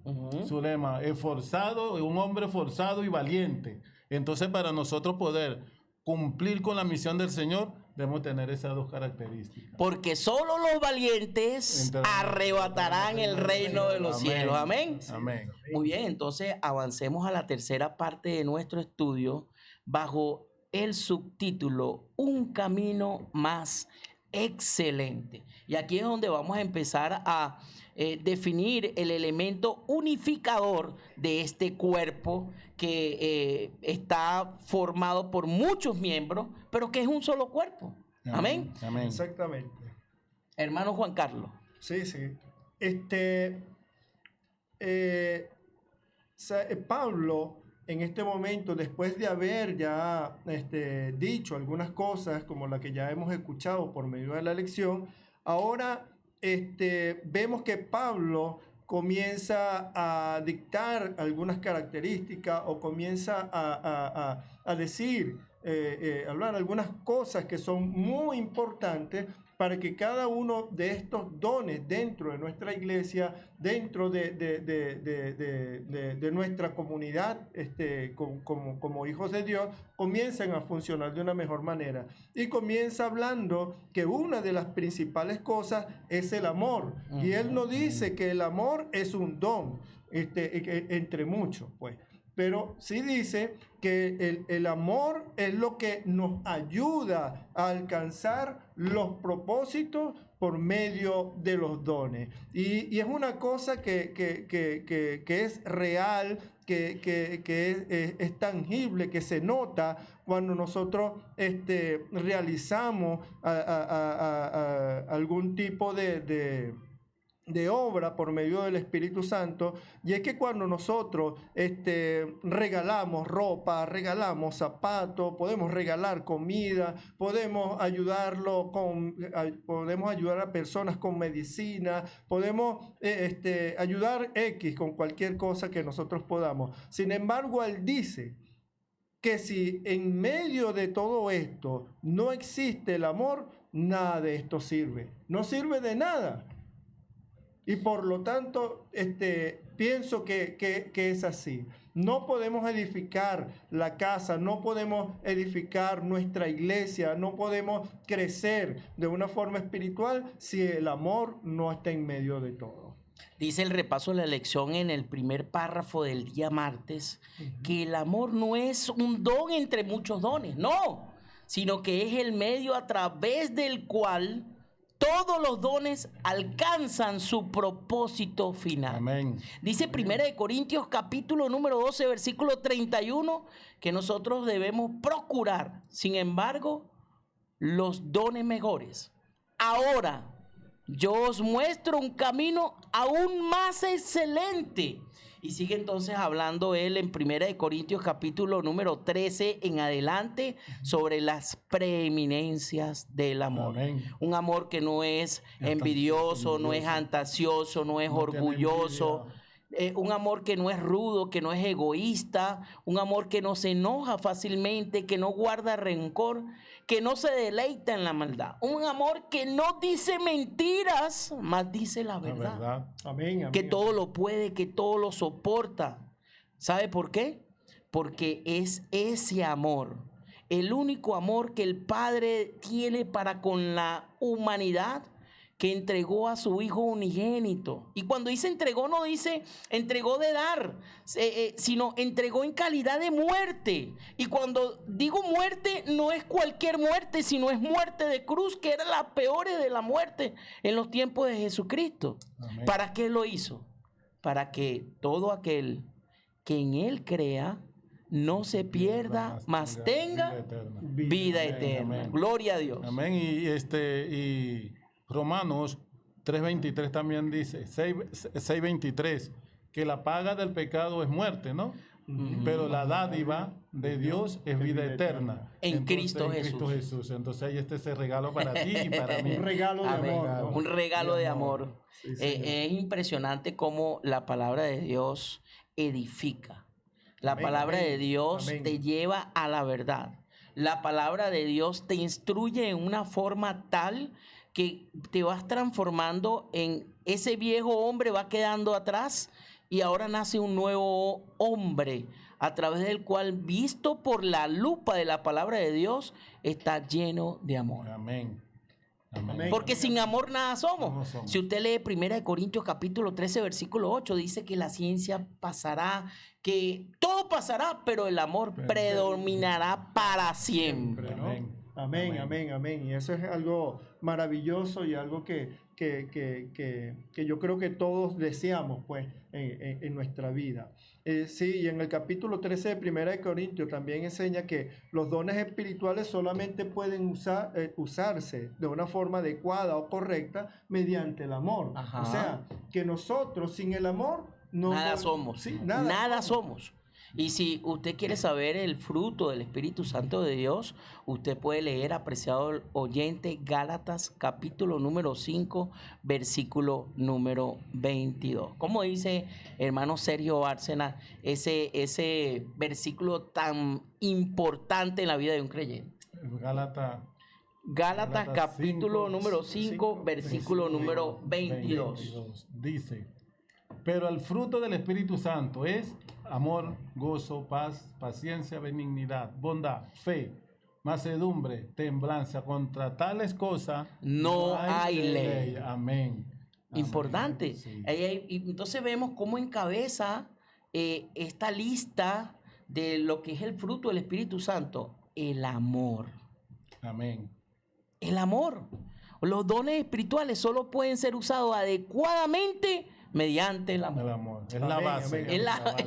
esforzado, un hombre forzado y valiente. Entonces, para nosotros poder cumplir con la misión del Señor, debemos tener esas dos características.
Porque solo los valientes arrebatarán el reino de los cielos. Amén.
Amén.
Muy bien, entonces avancemos a la tercera parte de nuestro estudio bajo el subtítulo Un camino más excelente. Y aquí es donde vamos a empezar a definir el elemento unificador de este cuerpo que está formado por muchos miembros, pero que es un solo cuerpo. Amén.
Amén.
Exactamente.
Hermano Juan Carlos.
Sí, sí. Pablo, en este momento, después de haber ya dicho algunas cosas como la que ya hemos escuchado por medio de la lección, ahora vemos que Pablo comienza a dictar algunas características o comienza a decir, hablar algunas cosas que son muy importantes para que cada uno de estos dones dentro de nuestra iglesia, dentro de nuestra comunidad, como hijos de Dios, comiencen a funcionar de una mejor manera. Y comienza hablando que una de las principales cosas es el amor. Y él no dice que el amor es un don, entre muchos, pues. Pero sí dice que el amor es lo que nos ayuda a alcanzar los propósitos por medio de los dones. Y es una cosa que es real, que es tangible, que se nota cuando nosotros realizamos algún tipo de obra por medio del Espíritu Santo, y es que cuando nosotros regalamos ropa, regalamos zapatos, podemos regalar comida, podemos ayudar a personas con medicina, podemos ayudar con cualquier cosa que nosotros podamos. Sin embargo, él dice que si en medio de todo esto no existe el amor, nada de esto sirve. No sirve de nada. Y por lo tanto, pienso que es así. No podemos edificar la casa, no podemos edificar nuestra iglesia, no podemos crecer de una forma espiritual si el amor no está en medio de todo.
Dice el repaso de la lección en el primer párrafo del día martes, que el amor no es un don entre muchos dones, no, sino que es el medio a través del cual todos los dones alcanzan su propósito final.
Amén.
Dice 1 Corintios capítulo número 12, versículo 31, que nosotros debemos procurar, sin embargo, los dones mejores. Ahora, yo os muestro un camino aún más excelente. Y sigue entonces hablando él en 1 Corintios capítulo número 13 en adelante sobre las preeminencias del amor.
Amén.
Un amor que no es envidioso, no es fantasioso, no es orgulloso. Un amor que no es rudo, que no es egoísta, un amor que no se enoja fácilmente, que no guarda rencor, que no se deleita en la maldad. Un amor que no dice mentiras, más dice la verdad.
Amén, amén.
Que todo lo puede, que todo lo soporta. ¿Sabe por qué? Porque es ese amor, el único amor que el Padre tiene para con la humanidad, que entregó a su Hijo unigénito. Y cuando dice entregó, no dice entregó de dar, sino entregó en calidad de muerte. Y cuando digo muerte, no es cualquier muerte, sino es muerte de cruz, que era la peor de la muerte en los tiempos de Jesucristo.
Amén.
¿Para qué lo hizo? Para que todo aquel que en Él crea no se pierda, mas tenga vida eterna.
Amén.
Gloria a Dios.
Amén. Y Romanos 3:23 también dice, 6:23, que la paga del pecado es muerte, ¿no? Pero la dádiva de Dios es vida eterna.
En Cristo
Jesús. Entonces ahí está ese regalo para ti y para mí.
Un regalo de
Amén.
amor, ¿no?
Un regalo de amor.
Sí, señor.
Es impresionante cómo la palabra de Dios edifica. La
Amén,
palabra
amén,
de Dios
amén.
te lleva a la verdad. La palabra de Dios te instruye en una forma tal que te vas transformando en ese viejo hombre, va quedando atrás y ahora nace un nuevo hombre a través del cual, visto por la lupa de la palabra de Dios, está lleno de amor.
Amén.
Amén.
Porque sin amor nada somos.
No somos.
Si usted lee 1 Corintios capítulo 13, versículo 8, dice que la ciencia pasará, que todo pasará, pero el amor predominará para siempre.
¿no?
Amén.
Amén, amén, amén. Y eso es algo maravilloso y algo que yo creo que todos deseamos, pues, en nuestra vida. Sí, y en el capítulo 13 de 1 Corintios también enseña que los dones espirituales solamente pueden usarse de una forma adecuada o correcta mediante el amor.
Ajá.
O sea, que nosotros sin el amor no
Nada somos.
Sí,
Nada somos. Y si usted quiere saber el fruto del Espíritu Santo de Dios, usted puede leer, apreciado oyente, Gálatas capítulo número 5, versículo número 22. ¿Cómo dice hermano Sergio Bárcena ese versículo tan importante en la vida de un creyente?
Gálatas
Gálatas capítulo
5,
número 5, versículo número 22.
Dice, pero el fruto del Espíritu Santo es amor, gozo, paz, paciencia, benignidad, bondad, fe, mansedumbre, templanza. Contra tales cosas
No hay ley.
Amén.
Importante.
Sí.
Y entonces vemos cómo encabeza esta lista de lo que es el fruto del Espíritu Santo, el amor.
Amén.
El amor. Los dones espirituales solo pueden ser usados adecuadamente mediante el amor.
El amor. Es
Amén,
la base.
amén.
Es la base.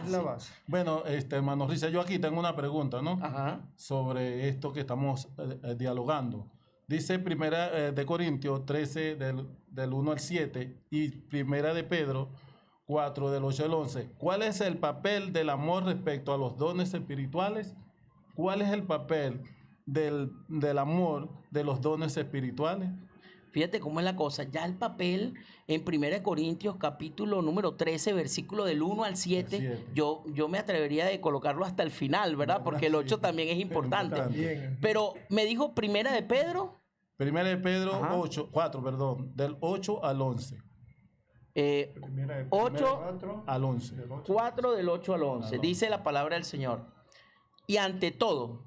Es la base.
Bueno, hermano Risa, yo aquí tengo una pregunta, ¿no?
Ajá.
Sobre esto que estamos dialogando. Dice primera de Corintios 13 del 1 al 7 y primera de Pedro 4 del 8 al 11. ¿Cuál es el papel del amor respecto a los dones espirituales? ¿Cuál es el papel del amor de los dones espirituales?
Fíjate cómo es la cosa. Ya el papel en 1 Corintios capítulo número 13, versículo del 1 al 7, yo me atrevería de colocarlo hasta el final, ¿verdad? Porque el 8 también es importante.
También.
Pero me dijo 1 de Pedro.
Primera de Pedro
Ajá.
4, del 8 al 11.
Primera de
8
4,
Al 11.
del 8.
4 del 8 al 11. Dice la palabra del Señor. Y ante todo,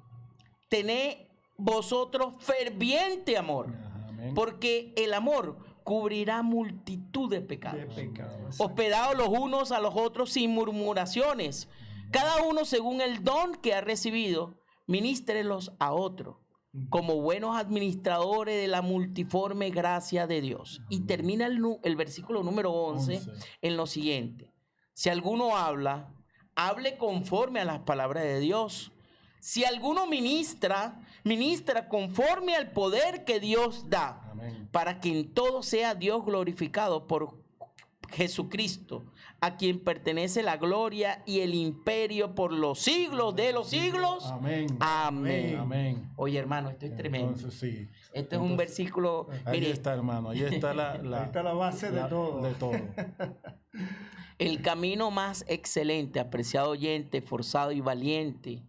tened vosotros ferviente amor,
Amén.
porque el amor cubrirá multitud de
De
pecados.
pecados.
Hospedados los unos a los otros sin murmuraciones, cada uno según el don que ha recibido, ministrélos a otro, como buenos administradores de la multiforme gracia de Dios. Y termina el versículo número 11 en lo siguiente: si alguno habla, hable conforme a las palabras de Dios. Si alguno ministra conforme al poder que Dios da,
Amén.
para que en todo sea Dios glorificado por Jesucristo, a quien pertenece la gloria y el imperio por los siglos de los siglos.
Amén.
Amén.
Amén.
Oye, hermano, esto es tremendo.
Entonces, sí.
Este es un versículo.
Ahí
Mire,
está, hermano. Ahí está
Ahí está la base de todo.
De todo.
el camino más excelente, apreciado oyente, forzado y valiente,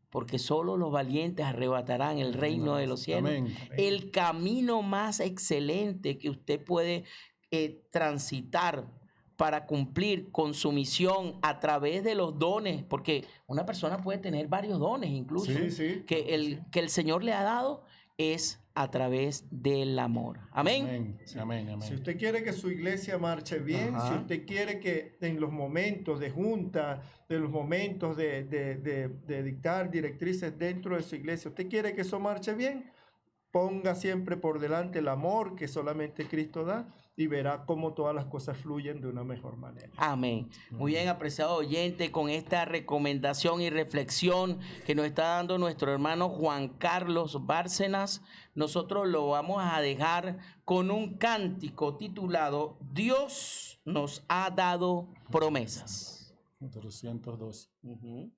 porque solo los valientes arrebatarán el reino de los cielos.
Amén.
El camino más excelente que usted puede transitar para cumplir con su misión a través de los dones, porque una persona puede tener varios dones incluso,
Sí.
que el Señor le ha dado, es a través del amor. Amén.
Amén. Amén. Amén.
Si usted quiere que su iglesia marche bien,
Ajá.
si usted quiere que en los momentos de junta, de los momentos de dictar directrices dentro de su iglesia, usted quiere que eso marche bien, ponga siempre por delante el amor que solamente Cristo da y verá cómo todas las cosas fluyen de una mejor manera.
Amén. Muy bien, apreciado oyente, con esta recomendación y reflexión que nos está dando nuestro hermano Juan Carlos Bárcenas, nosotros lo vamos a dejar con un cántico titulado Dios nos ha dado promesas.
412.
Ujú.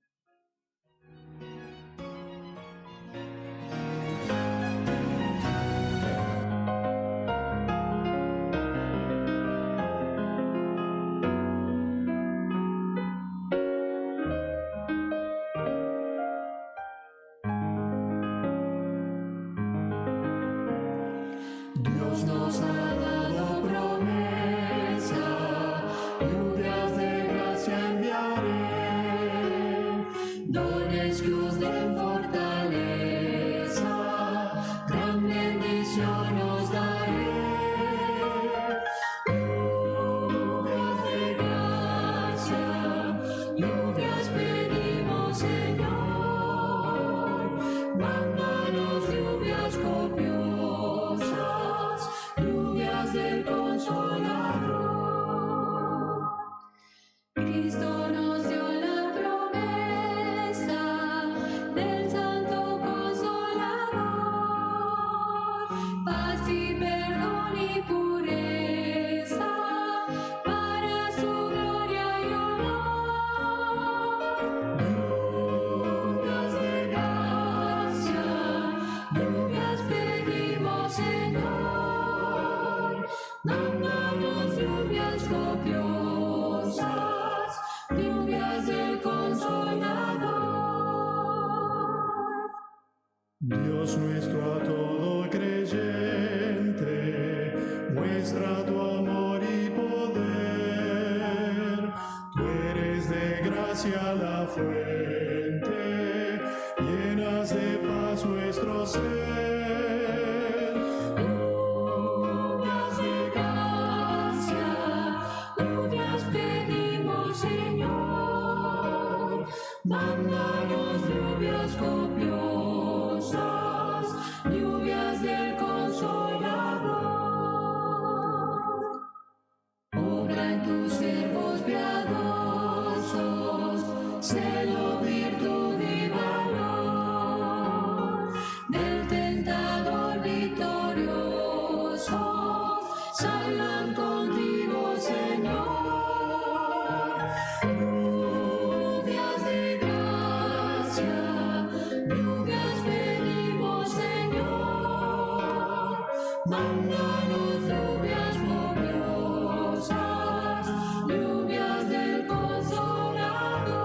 Dios nos ha dado promesa, lluvias de gracia enviaré, dones que os den fortaleza, gran bendición os daré. Lluvias de gracia, lluvias pedimos, Señor, mándanos lluvias copiosas, lluvias del Consolador. Cristo nos dio la promesa del Santo Consolador, paz y perdón y pureza para su gloria y honor. Lluvias de gracia, lluvias pedimos, Señor, mándanos lluvias copiosas, lluvias del Consolador. Dios nuestro a todos
la fuente, llenas de paz nuestro ser.
Lluvias de gracia, lluvias pedimos, Señor. Mándanos lluvias copiosas, lluvias del Consolador. Obra en tus siervos piadosos, celo, virtud y valor. Del tentador victorioso, salgan contigo, Señor. Lluvias de gracia, lluvias pedimos, Señor. Mándanos lluvias copiosas, lluvias del Consolador.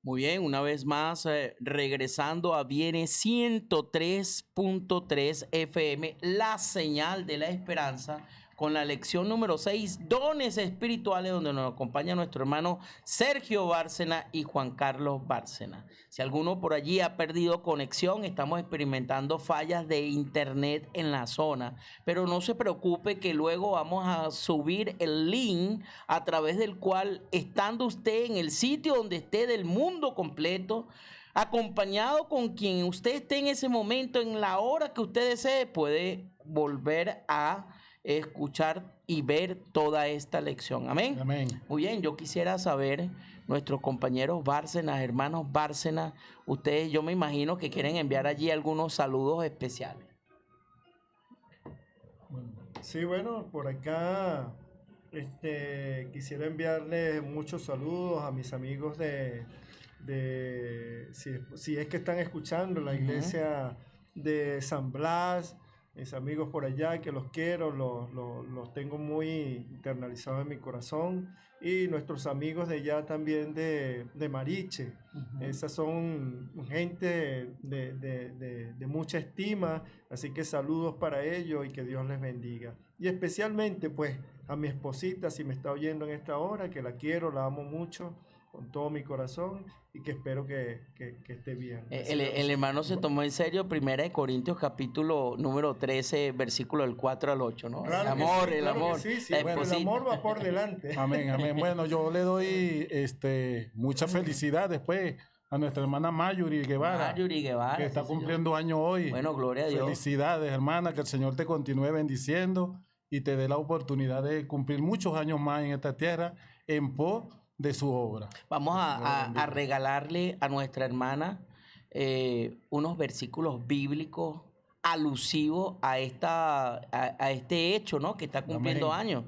Muy bien, una vez más, regresando a Viene 103.3 FM, la señal de la esperanza, con la lección número 6, dones espirituales, donde nos acompaña nuestro hermano Sergio Bárcena y Juan Carlos Bárcena. Si alguno por allí ha perdido conexión, estamos experimentando fallas de internet en la zona, pero no se preocupe que luego vamos a subir el link a través del cual, estando usted en el sitio donde esté del mundo completo, acompañado con quien usted esté en ese momento, en la hora que usted desee, puede volver a escuchar y ver toda esta lección. Amén.
Amén.
Muy bien, yo quisiera saber, nuestros compañeros Bárcena, hermanos Bárcena, ustedes, yo me imagino que quieren enviar allí algunos saludos especiales.
Sí, bueno, por acá quisiera enviarles muchos saludos a mis amigos si es que están escuchando, la iglesia de San Blas, mis amigos por allá que los quiero, los tengo muy internalizados en mi corazón, y nuestros amigos de allá también de Mariche. Esas son gente de mucha estima, así que saludos para ellos y que Dios les bendiga. Y especialmente pues a mi esposita, si me está oyendo en esta hora, que la quiero, la amo mucho con todo mi corazón y que espero que esté bien.
El hermano se tomó en serio 1 Corintios capítulo número 13, versículo del 4 al 8, ¿no?
Claro,
el amor,
sí,
el
claro
amor.
que sí,
la
bueno, el
esposita.
amor va por delante.
Amén, amén. Bueno, yo le doy mucha felicidad después a nuestra hermana Mayuri Guevara,
Mayuri Guevara,
que está
sí, señor.
cumpliendo año hoy.
Bueno, gloria a Dios.
Felicidades, hermana, que el Señor te continúe bendiciendo y te dé la oportunidad de cumplir muchos años más en esta tierra en pos de su obra.
Vamos a regalarle a nuestra hermana unos versículos bíblicos alusivos a este hecho, ¿no? Que está cumpliendo
Amén.
años.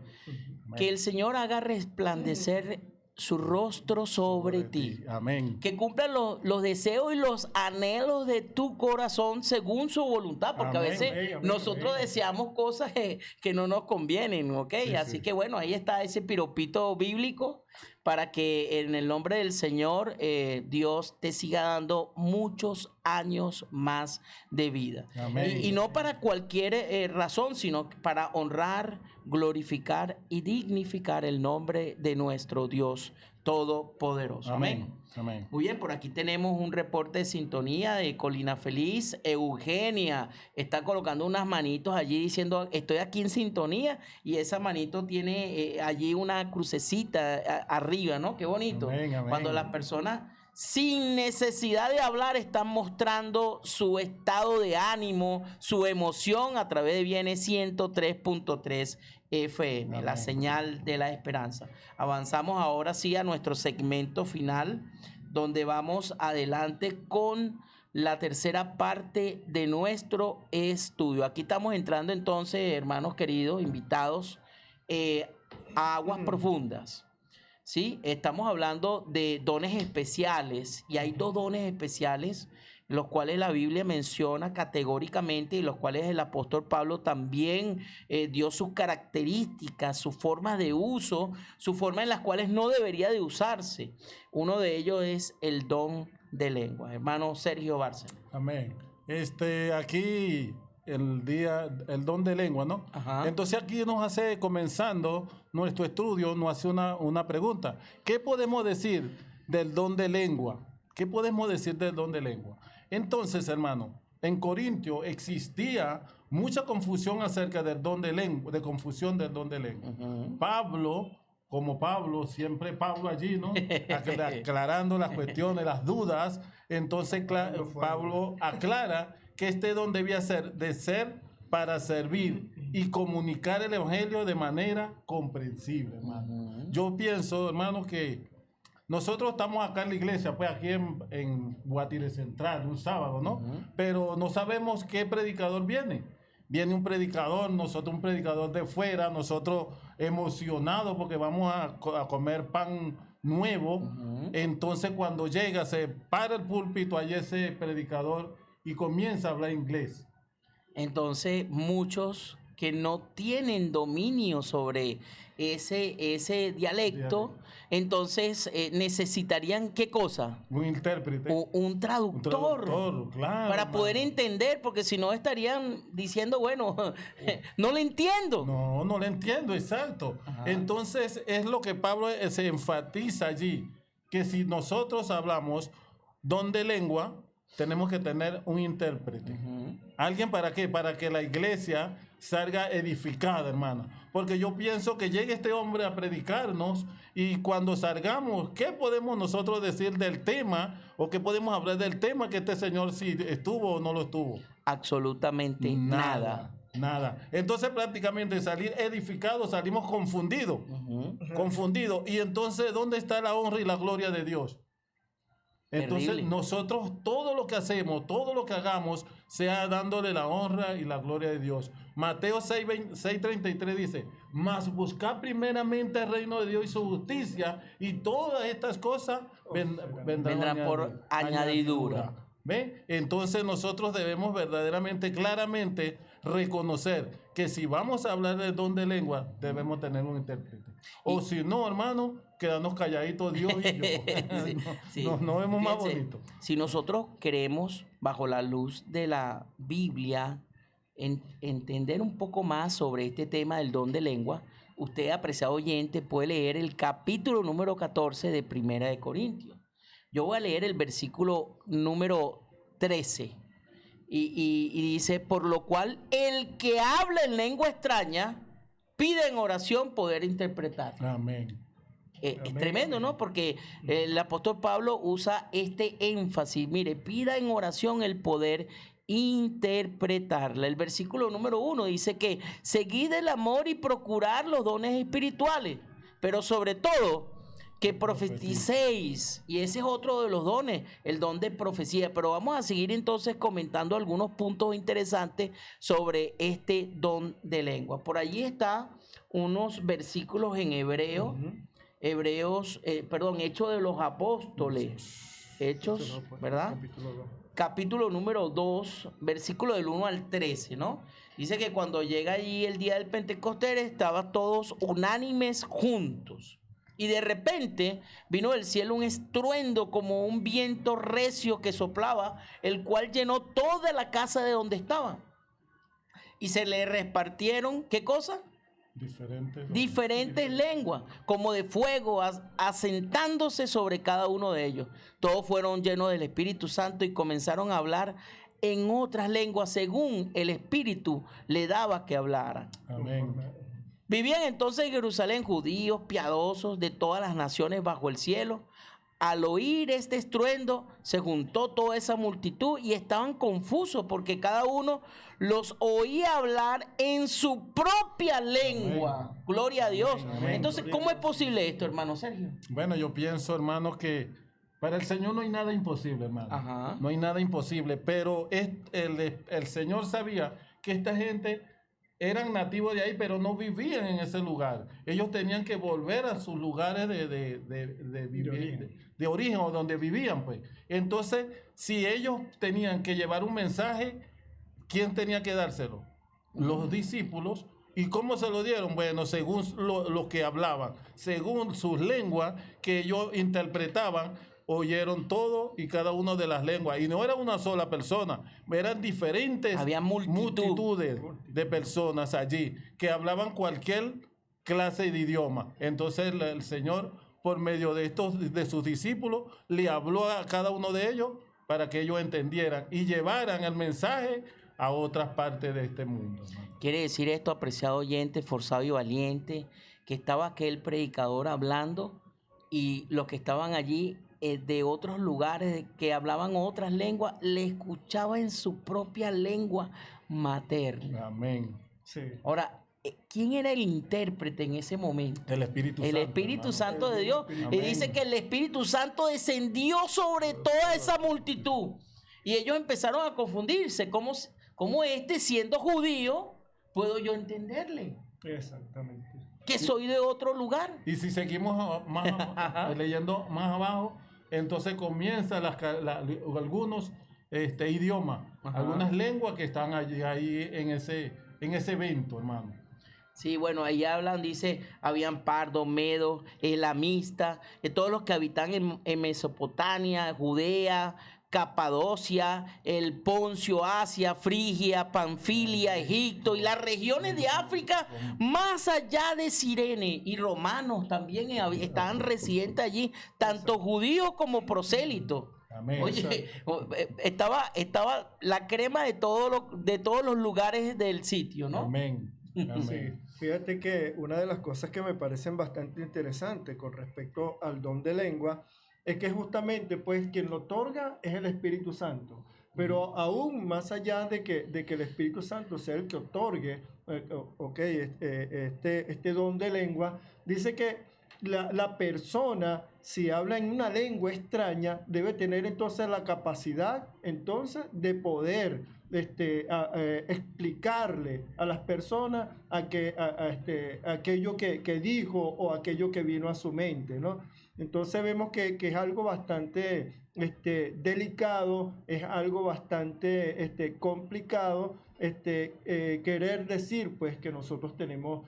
Que el Señor haga resplandecer su rostro sobre ti.
Amén.
Que cumpla los deseos y los anhelos de tu corazón según su voluntad, porque
Amén,
a veces
amén, amén,
nosotros
amén.
deseamos cosas que no nos convienen, ¿ok?
Sí,
Así
sí.
que bueno, ahí está ese piropito bíblico para que en el nombre del Señor Dios te siga dando muchos años más de vida.
Amén.
Y no para cualquier razón, sino para honrar, glorificar y dignificar el nombre de nuestro Dios Todopoderoso. Amén.
Amén.
Muy bien, por aquí tenemos un reporte de sintonía de Colina Feliz. Eugenia está colocando unas manitos allí diciendo estoy aquí en sintonía, y esa manito tiene allí una crucecita arriba, ¿no? Qué bonito.
Amén, amén.
Cuando las personas sin necesidad de hablar están mostrando su estado de ánimo, su emoción a través de Viene 103.3 FM,
Amén.
la señal de la esperanza. Avanzamos ahora sí a nuestro segmento final, donde vamos adelante con la tercera parte de nuestro estudio. Aquí estamos entrando entonces, hermanos queridos, invitados, a aguas profundas. ¿Sí? Estamos hablando de dones especiales, y hay dos dones especiales los cuales la Biblia menciona categóricamente y los cuales el apóstol Pablo también dio sus características, sus formas de uso, su forma en las cuales no debería de usarse. Uno de ellos es el don de lengua. Hermano Sergio Bárcena.
Amén. Aquí el don de lengua, ¿no?
Ajá.
Entonces aquí comenzando nuestro estudio, nos hace una pregunta. ¿Qué podemos decir del don de lengua? ¿Qué podemos decir del don de lengua? Entonces, hermano, en Corintio existía mucha confusión acerca del don de lengua, de confusión del don de lengua. Pablo, siempre Pablo allí, ¿no? Aclarando las cuestiones, las dudas. Entonces, Pablo aclara que este don debía ser para servir y comunicar el evangelio de manera comprensible, hermano. Yo pienso, hermano, que nosotros estamos acá en la iglesia, pues aquí en Guatire Central, un sábado, ¿no? Pero no sabemos qué predicador viene. Viene un predicador, un predicador de fuera, nosotros emocionados porque vamos a comer pan nuevo. Entonces cuando llega, se para el púlpito, allí ese predicador y comienza a hablar inglés.
Entonces muchos que no tienen dominio sobre ese dialecto, entonces necesitarían ¿qué cosa?
Un intérprete.
Un traductor,
claro,
para poder entender, porque si no estarían diciendo, bueno, no le entiendo.
No le entiendo, exacto.
Ajá.
Entonces es lo que Pablo se enfatiza allí, que si nosotros hablamos don de lengua, tenemos que tener un intérprete. ¿Alguien para qué? Para que la iglesia salga edificada, hermano. Porque yo pienso que llegue este hombre a predicarnos y cuando salgamos, ¿qué podemos nosotros decir del tema? ¿O qué podemos hablar del tema que este señor si estuvo o no lo estuvo?
Absolutamente nada.
Nada. Entonces prácticamente salir edificados, salimos confundidos. Confundidos. Y entonces, ¿dónde está la honra y la gloria de Dios? Entonces
Terrible.
nosotros todo lo que hacemos, todo lo que hagamos, sea dándole la honra y la gloria de Dios. Mateo 6:33 dice, mas buscad primeramente el reino de Dios y su justicia, y todas estas cosas vendrán
por añadidura.
¿Ven? Entonces nosotros debemos verdaderamente, claramente reconocer que si vamos a hablar del don de lengua, debemos tener un intérprete. O si no, hermano, quedarnos calladitos Dios y yo. Nos vemos más
Fíjense,
bonito.
si nosotros queremos, bajo la luz de la Biblia, entender un poco más sobre este tema del don de lengua, usted, apreciado oyente, puede leer el capítulo número 14 de Primera de Corintios. Yo voy a leer el versículo número 13 y dice, por lo cual el que habla en lengua extraña pide en oración poder interpretar.
Amén.
Es tremendo, ¿no? Porque el apóstol Pablo usa este énfasis. Mire, pida en oración el poder interpretarla. El versículo número 1 dice que seguid el amor y procurar los dones espirituales, pero sobre todo que profeticéis, y ese es otro de los dones, el don de profecía. Pero vamos a seguir entonces comentando algunos puntos interesantes sobre este don de lengua. Por allí está unos versículos en hebreo, Hechos de los Apóstoles, Hechos, ¿verdad? Capítulo número 2, versículo del 1 al 13, ¿no? Dice que cuando llega allí el día del Pentecostés, estaban todos unánimes juntos. Y de repente vino del cielo un estruendo como un viento recio que soplaba, el cual llenó toda la casa de donde estaba. Y se le repartieron, ¿qué cosa? Diferentes lenguas, como de fuego, asentándose sobre cada uno de ellos. Todos fueron llenos del Espíritu Santo y comenzaron a hablar en otras lenguas según el Espíritu le daba que hablaran.
Amén.
Vivían entonces en Jerusalén judíos piadosos de todas las naciones bajo el cielo. Al oír este estruendo, se juntó toda esa multitud y estaban confusos porque cada uno los oía hablar en su propia lengua.
Amén.
Gloria a Dios.
Amén.
Entonces, ¿cómo es posible esto, hermano Sergio?
Bueno, yo pienso, hermano, que para el Señor no hay nada imposible, hermano.
Ajá.
No hay nada imposible, pero el Señor sabía que esta gente eran nativos de ahí, pero no vivían en ese lugar. Ellos tenían que volver a sus lugares de origen o donde vivían, pues. Entonces, si ellos tenían que llevar un mensaje, ¿quién tenía que dárselo? Los discípulos. ¿Y cómo se lo dieron? Bueno, según lo que hablaban, según sus lenguas que ellos interpretaban, oyeron todo y cada una de las lenguas. Y no era una sola persona, eran diferentes
Había multitudes
de personas allí que hablaban cualquier clase de idioma. Entonces el Señor, por medio de sus discípulos, le habló a cada uno de ellos para que ellos entendieran y llevaran el mensaje a otras partes de este mundo, hermano.
Quiere decir esto, apreciado oyente, forzado y valiente, que estaba aquel predicador hablando y los que estaban allí de otros lugares que hablaban otras lenguas, le escuchaba en su propia lengua materna.
Amén.
Sí.
Ahora, ¿quién era el intérprete en ese momento?
El Espíritu
El
Santo.
Espíritu
hermano.
Santo de Dios. Y
Amén.
dice que el Espíritu Santo descendió sobre toda esa multitud. Y ellos empezaron a confundirse. ¿Cómo siendo judío, puedo yo entenderle?
Exactamente.
Que soy de otro lugar.
Y si seguimos leyendo más abajo, entonces comienzan algunos idiomas,
Ajá.
algunas lenguas que están ahí en ese evento, hermano.
Sí, bueno, ahí hablan, dice, habían pardos, medos, elamistas, todos los que habitan en Mesopotamia, Judea, Capadocia, el Poncio, Asia, Frigia, Panfilia, Egipto y las regiones de África más allá de Cirene, y romanos también estaban residentes allí, tanto judíos como prosélitos.
Amén.
Oye, estaba la crema de todos los lugares del sitio, ¿no?
Amén. Amén.
Sí, fíjate que una de las cosas que me parecen bastante interesantes con respecto al don de lengua es que justamente pues quien lo otorga es el Espíritu Santo, pero aún más allá de que el Espíritu Santo sea el que otorgue este don de lengua, dice que la persona, si habla en una lengua extraña, debe tener entonces la capacidad entonces de poder explicarle a las personas aquello que dijo o aquello que vino a su mente, ¿no? Entonces vemos que es algo bastante delicado, es algo bastante complicado querer decir pues que nosotros tenemos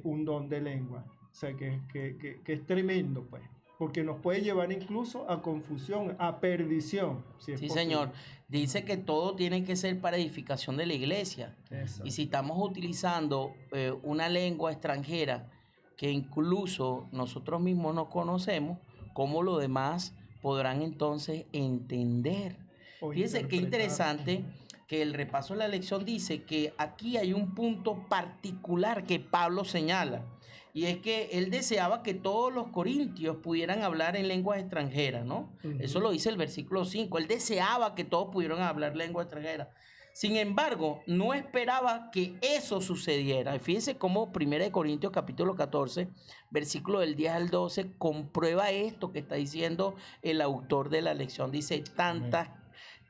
un don de lengua. O sea, que es tremendo, pues, porque nos puede llevar incluso a confusión, a perdición. Si es
Sí,
posible.
señor. Dice que todo tiene que ser para edificación de la iglesia.
Exacto.
Y si estamos utilizando una lengua extranjera que incluso nosotros mismos no conocemos, ¿cómo los demás podrán entonces entender?
O
Fíjense qué
interpretar.
interesante que el repaso de la lección dice que aquí hay un punto particular que Pablo señala. Y es que él deseaba que todos los corintios pudieran hablar en lenguas extranjeras, ¿no?
Ujú.
Eso lo dice el versículo 5. Él deseaba que todos pudieran hablar lengua extranjera. Sin embargo, no esperaba que eso sucediera. Y fíjense cómo 1 Corintios capítulo 14, versículo del 10 al 12, comprueba esto que está diciendo el autor de la lección. Dice,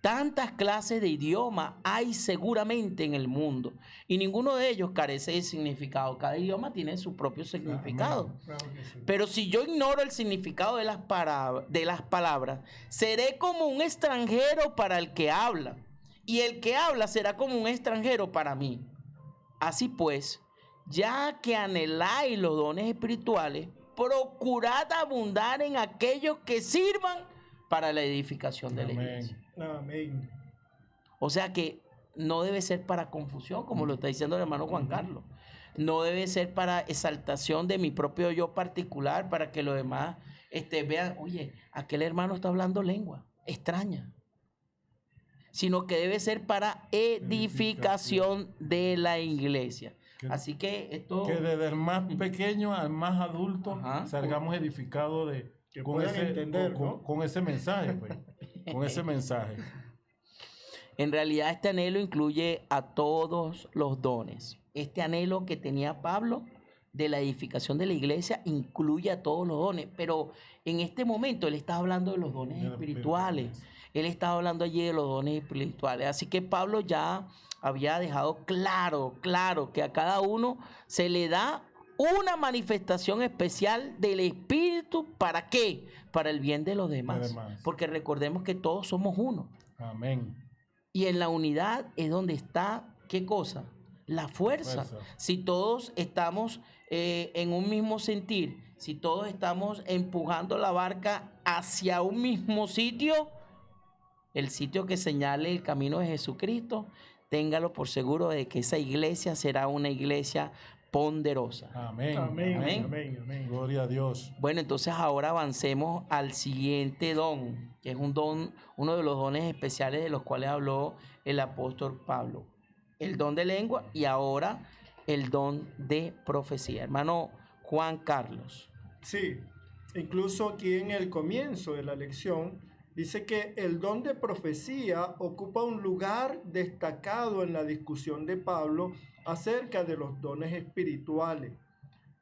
tantas clases de idioma hay seguramente en el mundo y ninguno de ellos carece de significado. Cada idioma tiene su propio significado.
Claro que sí.
Pero si yo ignoro el significado de las palabras, seré como un extranjero para el que habla, y el que habla será como un extranjero para mí. Así pues, ya que anheláis los dones espirituales, procurad abundar en aquellos que sirvan para la edificación de la
Amén.
iglesia.
Amén.
O sea que no debe ser para confusión, como lo está diciendo el hermano Juan Carlos. No debe ser para exaltación de mi propio yo particular, para que los demás vean, oye, aquel hermano está hablando lengua extraña. Sino que debe ser para edificación de la iglesia. Así que esto...
Que desde el más pequeño al más adulto
Ajá.
salgamos edificados
Que puedan entender, ¿no?
con ese mensaje, pues. Con ese mensaje.
En realidad este anhelo incluye a todos los dones. Este anhelo que tenía Pablo de la edificación de la iglesia incluye a todos los dones. Pero en este momento él está hablando de los dones espirituales. Él estaba hablando allí de los dones espirituales. Así que Pablo ya había dejado claro que a cada uno se le da una manifestación especial del Espíritu. ¿Para qué? Para el bien de los demás. Porque recordemos que todos somos uno.
Amén.
Y en la unidad es donde está, ¿qué cosa? La fuerza. Si todos estamos en un mismo sentir, si todos estamos empujando la barca hacia un mismo sitio, el sitio que señale el camino de Jesucristo, téngalo por seguro de que esa iglesia será una iglesia ponderosa.
Amén.
Amén.
Amén.
Amén. Amén.
Gloria a Dios.
Bueno, entonces ahora avancemos al siguiente don, que es un don, uno de los dones especiales de los cuales habló el apóstol Pablo. El don de lengua y ahora el don de profecía. Hermano Juan Carlos.
Sí, incluso aquí en el comienzo de la lección dice que el don de profecía ocupa un lugar destacado en la discusión de Pablo acerca de los dones espirituales.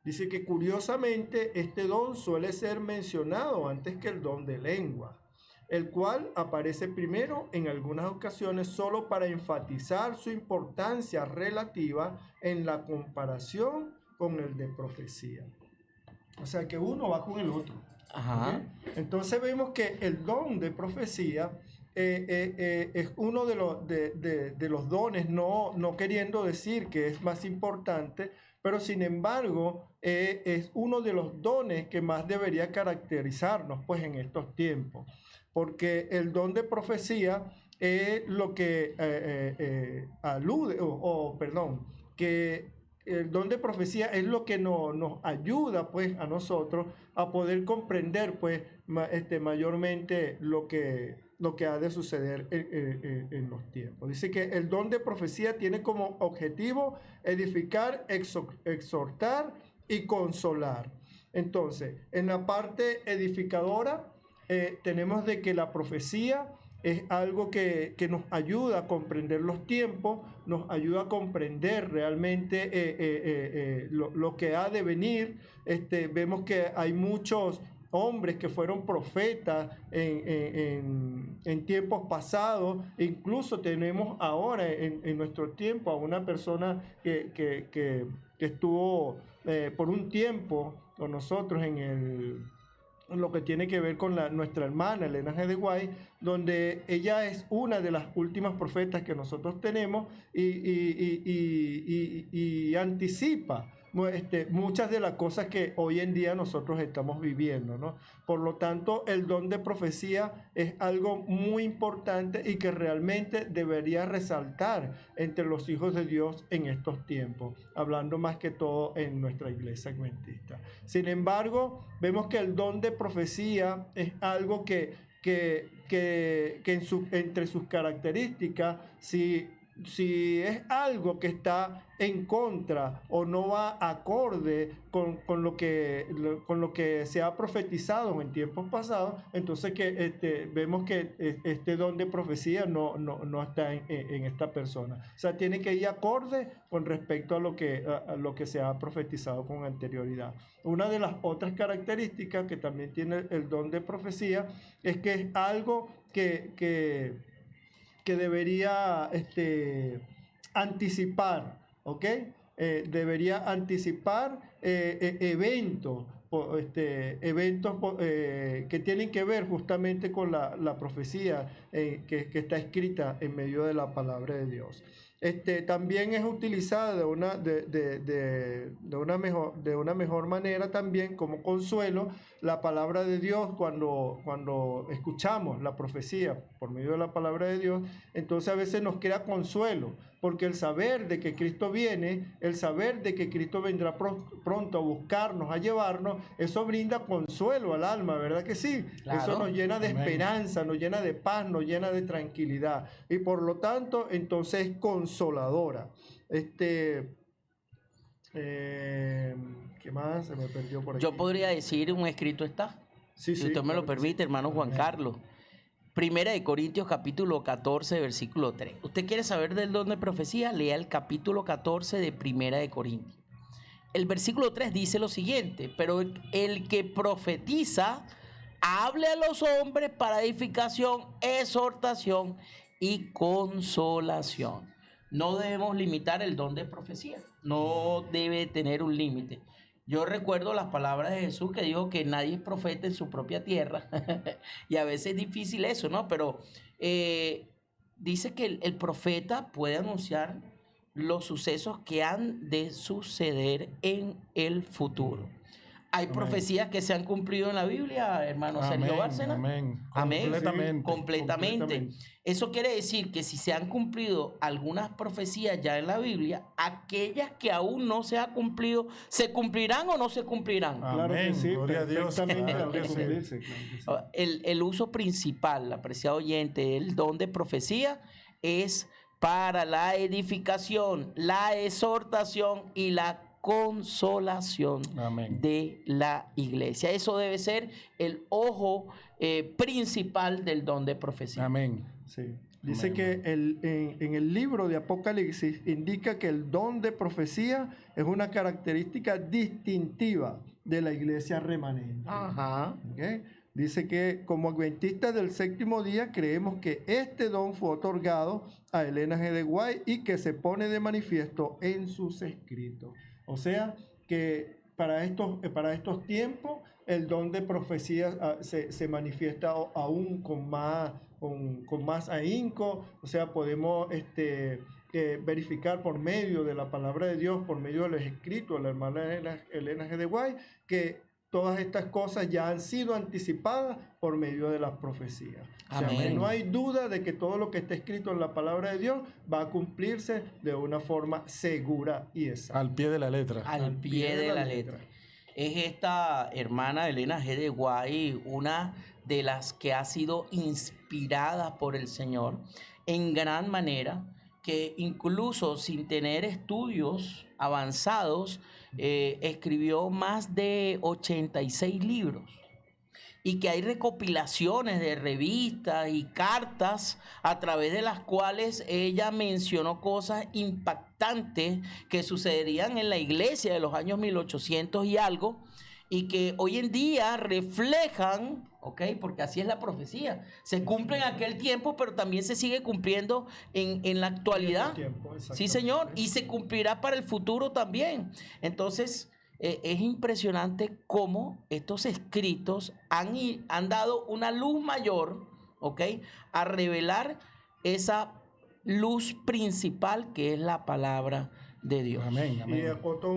Dice que curiosamente este don suele ser mencionado antes que el don de lengua, el cual aparece primero en algunas ocasiones solo para enfatizar su importancia relativa en la comparación con el de profecía. O sea que uno va con el otro.
Ajá.
¿Okay? Entonces vemos que el don de profecía es uno de los dones, no queriendo decir que es más importante, pero sin embargo es uno de los dones que más debería caracterizarnos pues en estos tiempos, porque el don de profecía es lo que alude, que el don de profecía es lo que nos ayuda pues a nosotros a poder comprender pues mayormente lo que ha de suceder en los tiempos. Dice que el don de profecía tiene como objetivo edificar, exhortar y consolar. Entonces, en la parte edificadora tenemos de que la profecía es algo que nos ayuda a comprender los tiempos, nos ayuda a comprender realmente lo que ha de venir. Vemos que hay muchos hombres que fueron profetas en tiempos pasados. Incluso tenemos ahora en nuestro tiempo a una persona que estuvo por un tiempo con nosotros en lo que tiene que ver con nuestra hermana Elena G. de Guay, donde ella es una de las últimas profetas que nosotros tenemos y anticipa muchas de las cosas que hoy en día nosotros estamos viviendo, ¿no? Por lo tanto, el don de profecía es algo muy importante y que realmente debería resaltar entre los hijos de Dios en estos tiempos, hablando más que todo en nuestra iglesia adventista. Sin embargo, vemos que el don de profecía es algo que entre sus características, si es algo que está en contra o no va acorde con lo que se ha profetizado en tiempos pasados, entonces que vemos que este don de profecía no está en esta persona. O sea, tiene que ir acorde con respecto a lo que se ha profetizado con anterioridad. Una de las otras características que también tiene el don de profecía es que es algo que debería anticipar, ¿ok? Debería anticipar eventos que tienen que ver justamente con la profecía que está escrita en medio de la palabra de Dios. También es utilizada de una mejor manera también como consuelo la palabra de Dios cuando escuchamos la profecía por medio de la palabra de Dios. Entonces a veces nos crea consuelo, porque el saber de que Cristo viene, el saber de que Cristo vendrá pronto a buscarnos, a llevarnos, eso brinda consuelo al alma, ¿verdad que sí?
Claro.
Eso nos llena de
Amén.
esperanza, nos llena de paz, nos llena de tranquilidad, y por lo tanto entonces es consoladora. ¿Qué más? Se me perdió por aquí.
Yo podría decir un escrito está,
Sí,
si
sí,
usted me lo
claro que sí.
permite, hermano Juan
Amén.
Carlos. Primera de Corintios capítulo 14, versículo 3. ¿Usted quiere saber del don de profecía? Lea el capítulo 14 de Primera de Corintios. El versículo 3 dice lo siguiente: pero el que profetiza, hable a los hombres para edificación, exhortación y consolación. No debemos limitar el don de profecía. No debe tener un límite. Yo recuerdo las palabras de Jesús que dijo que nadie es profeta en su propia tierra. Y a veces es difícil eso, ¿no? Pero dice que el profeta puede anunciar los sucesos que han de suceder en el futuro. Hay
Amén.
profecías que se han cumplido en la Biblia, hermano Sergio
Amén,
Bárcena.
amén.
Amén.
Completamente.
Completamente. Eso quiere decir que si se han cumplido algunas profecías ya en la Biblia, aquellas que aún no se han cumplido, ¿se cumplirán o no se cumplirán?
Claro que
Amén,
sí,
gloria a Dios,
perfectamente
claro
han de
que sí.
cumplirse, claro que sí.
El uso principal, apreciado oyente, el don de profecía es para la edificación, la exhortación y la consolación
Amén.
de la iglesia. Eso debe ser el ojo principal del don de profecía.
Amén.
Sí. Dice
Amén.
que en el libro de Apocalipsis indica que el don de profecía es una característica distintiva de la iglesia remanente.
Ajá.
¿Ok? Dice que como adventistas del séptimo día creemos que este don fue otorgado a Elena G. de White y que se pone de manifiesto en sus escritos. O sea que para estos tiempos el don de profecía se manifiesta aún con más ahínco. O sea, podemos verificar por medio de la palabra de Dios, por medio de los escritos de la hermana Elena G. de White, que todas estas cosas ya han sido anticipadas por medio de las profecías. O sea,
Amén.
que no hay duda de que todo lo que está escrito en la palabra de Dios va a cumplirse de una forma segura y exacta.
Al pie de la letra.
Al pie de la letra. Es esta hermana Elena G. de White una de las que ha sido inspirada por el Señor en gran manera, que incluso sin tener estudios avanzados, escribió más de 86 libros. Y que hay recopilaciones de revistas y cartas a través de las cuales ella mencionó cosas impactantes que sucederían en la iglesia de los años 1800 y algo, y que hoy en día reflejan, ¿ok? Porque así es la profecía. Se cumple en aquel tiempo, pero también se sigue cumpliendo en la actualidad. Sí, señor, y se cumplirá para el futuro también. Entonces, es impresionante cómo estos escritos han dado una luz mayor, ¿ok? A revelar esa luz principal que es la palabra de Dios.
Amén,
Y
amén.
acoto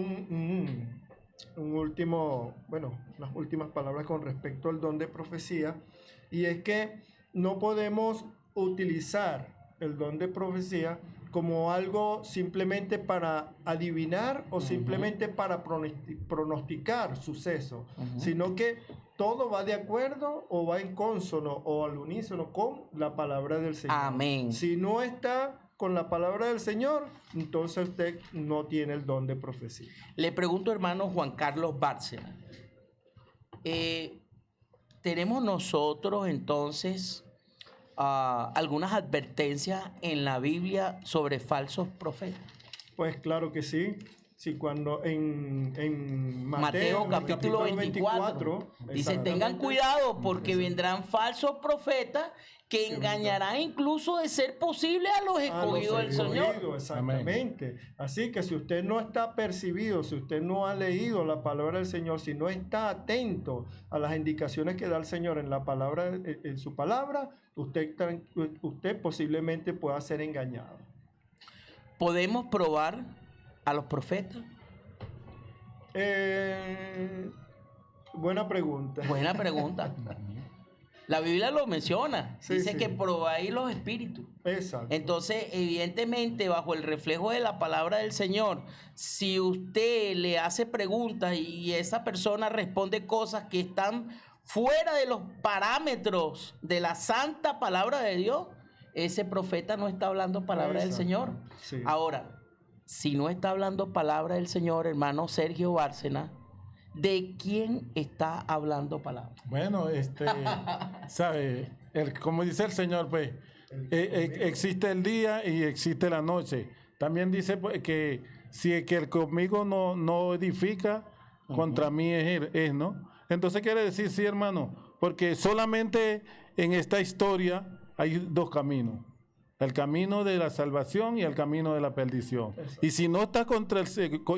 unas últimas palabras con respecto al don de profecía, y es que no podemos utilizar el don de profecía como algo simplemente para adivinar o simplemente para pronosticar sucesos, sino que todo va de acuerdo o va en consono o al unísono con la palabra del Señor.
Amén.
Si no está con la palabra del Señor, entonces usted no tiene el don de profecía.
Le pregunto, hermano Juan Carlos Bárcena, ¿tenemos nosotros entonces algunas advertencias en la Biblia sobre falsos profetas?
Pues claro que sí. Sí, cuando en
Mateo
en el
capítulo 24 dice: tengan
exactamente,
cuidado porque vendrán falsos profetas que engañarán incluso de ser posible a los escogidos del Señor.
Exactamente. Así que si usted no está percibido, si usted no ha leído la palabra del Señor, si no está atento a las indicaciones que da el Señor en la palabra, en su palabra, usted posiblemente pueda ser engañado.
¿podemos probar a los profetas?
Buena pregunta.
Buena pregunta. La Biblia lo menciona.
Sí,
Dice
sí.
que probáis los espíritus.
Exacto.
Entonces, evidentemente, bajo el reflejo de la palabra del Señor, si usted le hace preguntas y esa persona responde cosas que están fuera de los parámetros de la santa palabra de Dios, ese profeta no está hablando palabra del
Exacto.
Señor.
Sí.
Ahora, si no está hablando palabra del Señor, hermano Sergio Bárcena, ¿de quién está hablando palabra?
Bueno, ¿sabe? Como dice el Señor, pues, existe el día y existe la noche. También dice pues, que si el que conmigo no edifica, contra mí es, ¿no? Entonces quiere decir, sí, hermano, porque solamente en esta historia hay dos caminos. El camino de la salvación y el camino de la perdición.
Exacto.
Y si no está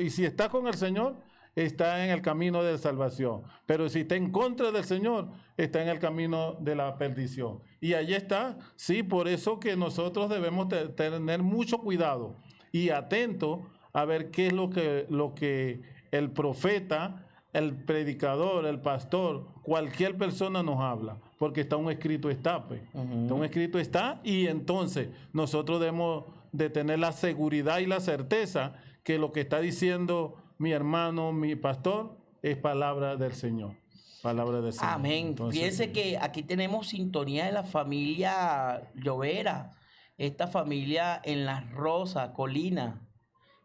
y si está con el Señor, está en el camino de la salvación. Pero si está en contra del Señor, está en el camino de la perdición. Y allí está, sí, por eso que nosotros debemos tener mucho cuidado y atento a ver qué es lo que el profeta, el predicador, el pastor, cualquier persona nos habla. Porque está un escrito está, pues. Está un escrito está, y entonces nosotros debemos de tener la seguridad y la certeza que lo que está diciendo mi hermano, mi pastor, es palabra del Señor. Palabra del Señor.
Amén.
Entonces,
Fíjense que aquí tenemos sintonía de la familia Llovera, esta familia en Las Rosas, Colina.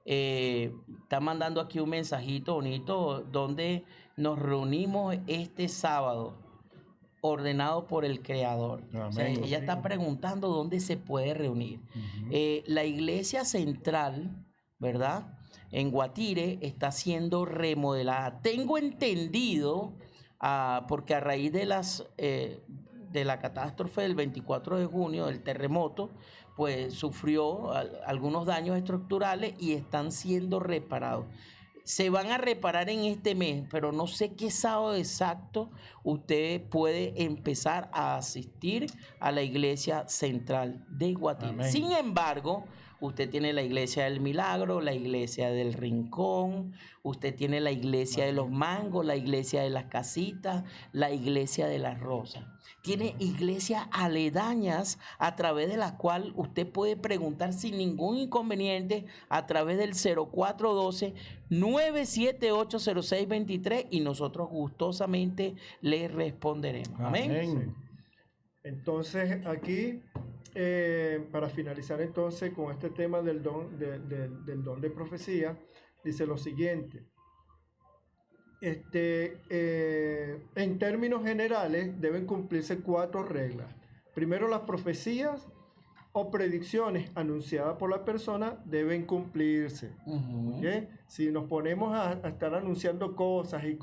Está mandando aquí un mensajito bonito donde nos reunimos este sábado, ordenado por el Creador. O sea,
Amén.
ella está preguntando dónde se puede reunir. La iglesia central, ¿verdad?, en Guatire está siendo remodelada. Tengo entendido, porque a raíz de la catástrofe del 24 de junio, del terremoto, pues sufrió algunos daños estructurales y están siendo reparados. Se van a reparar en este mes, pero no sé qué sábado exacto usted puede empezar a asistir a la iglesia central de Guatire.
Amén.
Sin embargo, usted tiene la iglesia del Milagro, la iglesia del Rincón, usted tiene la iglesia de los Mangos, la iglesia de las Casitas, la iglesia de las Rosas. Tiene iglesias aledañas a través de las cuales usted puede preguntar sin ningún inconveniente a través del 0412-978-0623 y nosotros gustosamente le responderemos. Amén.
Amén.
Entonces, aquí, para finalizar entonces con este tema del don de profecía, dice lo siguiente. En términos generales, deben cumplirse 4 reglas. Primero, las profecías o predicciones anunciadas por la persona deben cumplirse. ¿Ok? Si nos ponemos a estar anunciando cosas y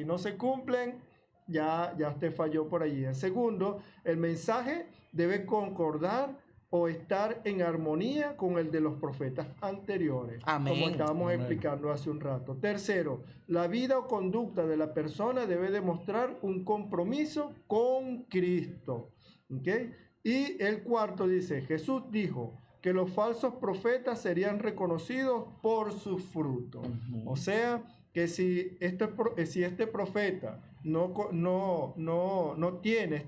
no se cumplen, ya usted falló por allí. En segundo, el mensaje debe concordar o estar en armonía con el de los profetas anteriores,
Amén.
como estábamos
Amén.
explicando hace un rato. Tercero, la vida o conducta de la persona debe demostrar un compromiso con Cristo. ¿Ok? Y el cuarto dice, Jesús dijo que los falsos profetas serían reconocidos por sus frutos. O sea, que si este profeta no tiene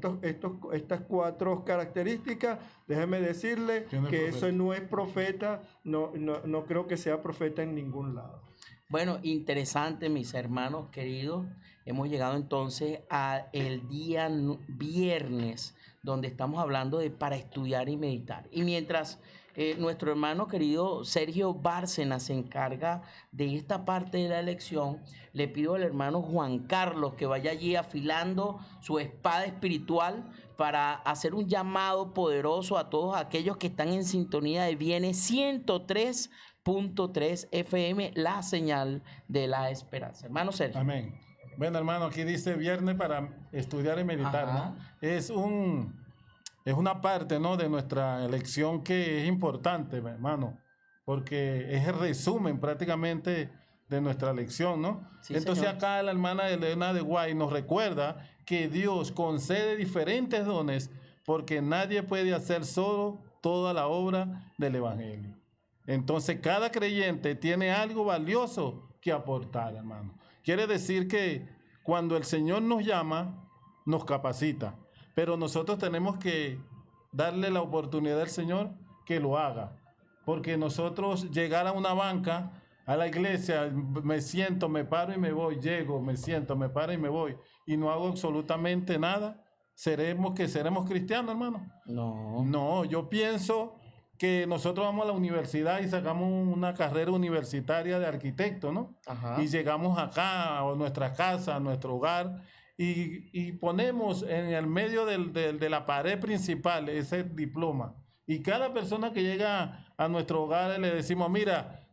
estas 4 características, déjeme decirle
Que no es
que
profeta.
eso no es profeta, no creo que sea profeta en ningún lado.
Bueno, interesante, mis hermanos queridos. Hemos llegado entonces a el día viernes, donde estamos hablando de para estudiar y meditar. Y mientras nuestro hermano querido Sergio Bárcena se encarga de esta parte de la lección, le pido al hermano Juan Carlos que vaya allí afilando su espada espiritual para hacer un llamado poderoso a todos aquellos que están en sintonía de Bienes 103.3 FM, la señal de la esperanza. Hermano Sergio.
Amén. Bueno, hermano, aquí dice viernes para estudiar y meditar,
Ajá.
¿no? Es una parte, ¿no?, de nuestra lección que es importante, hermano, porque es el resumen prácticamente de nuestra lección, ¿no?
Sí,
Entonces
señor.
acá la hermana Elena de Guay nos recuerda que Dios concede diferentes dones porque nadie puede hacer solo toda la obra del Evangelio. Entonces, cada creyente tiene algo valioso que aportar, hermano. Quiere decir que cuando el Señor nos llama, nos capacita. Pero nosotros tenemos que darle la oportunidad al Señor que lo haga. Porque nosotros llegar a una banca, a la iglesia, me siento, me paro y me voy, llego, me siento, me paro y me voy, y no hago absolutamente nada, ¿seremos cristianos, hermano?
No.
No, yo pienso que nosotros vamos a la universidad y sacamos una carrera universitaria de arquitecto, ¿no?
Ajá.
Y llegamos acá, a nuestra casa, a nuestro hogar, y ponemos en el medio de la pared principal ese diploma. Y cada persona que llega a nuestro hogar le decimos, mira,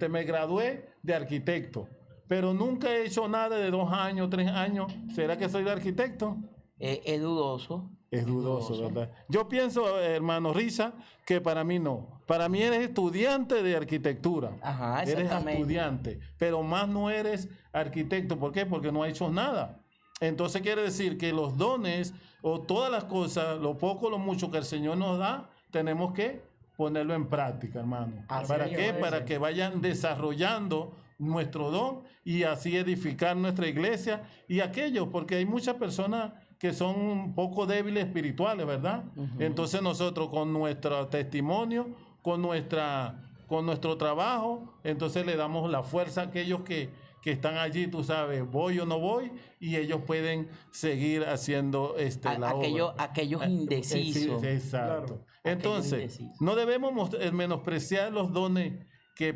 me gradué de arquitecto, pero nunca he hecho nada de 2 años, 3 años. ¿Será que soy de arquitecto?
Es dudoso.
Es dudoso, ¿verdad? Yo pienso, hermano Risa, que para mí no. Para mí eres estudiante de arquitectura.
Ajá,
Eres
exactamente.
estudiante, pero más no eres arquitecto. ¿Por qué? Porque no has hecho nada. Entonces quiere decir que los dones o todas las cosas, lo poco, lo mucho que el Señor nos da, tenemos que ponerlo en práctica, hermano.
Así
¿Para
es,
qué?
parece.
Para que vayan desarrollando nuestro don y así edificar nuestra iglesia y aquellos, porque hay muchas personas que son un poco débiles espirituales, ¿verdad? Entonces nosotros con nuestro testimonio, con nuestro trabajo, entonces le damos la fuerza a aquellos que están allí, tú sabes, voy o no voy, y ellos pueden seguir haciendo la obra.
Aquellos indecisos.
Sí, exacto.
Claro.
Entonces,
indecisos.
no debemos menospreciar los dones que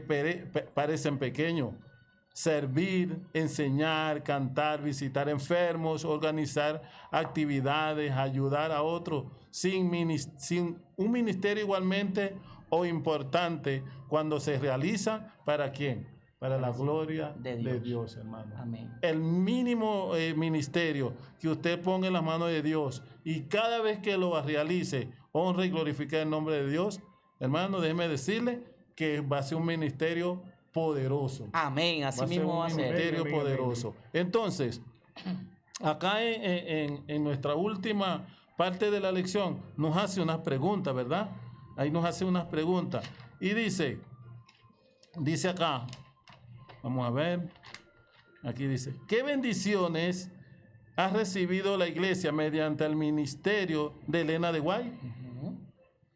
parecen pequeños. Servir, enseñar, cantar, visitar enfermos, organizar actividades, ayudar a otros, sin un ministerio igualmente o importante cuando se realiza, ¿para quién? Para la gloria de Dios, hermano.
Amén.
El mínimo ministerio que usted ponga en las manos de Dios y cada vez que lo realice, honra y glorifica el nombre de Dios, hermano, déjeme decirle que va a ser un ministerio poderoso.
Amén. Así
Va a ser
mismo
un
va a ser.
ministerio
Amén, amén,
poderoso. Entonces, acá en nuestra última parte de la lección, nos hace unas preguntas, ¿verdad? Ahí nos hace unas preguntas. Y dice acá, vamos a ver, aquí dice, ¿qué bendiciones ha recibido la iglesia mediante el ministerio de Elena de Guay?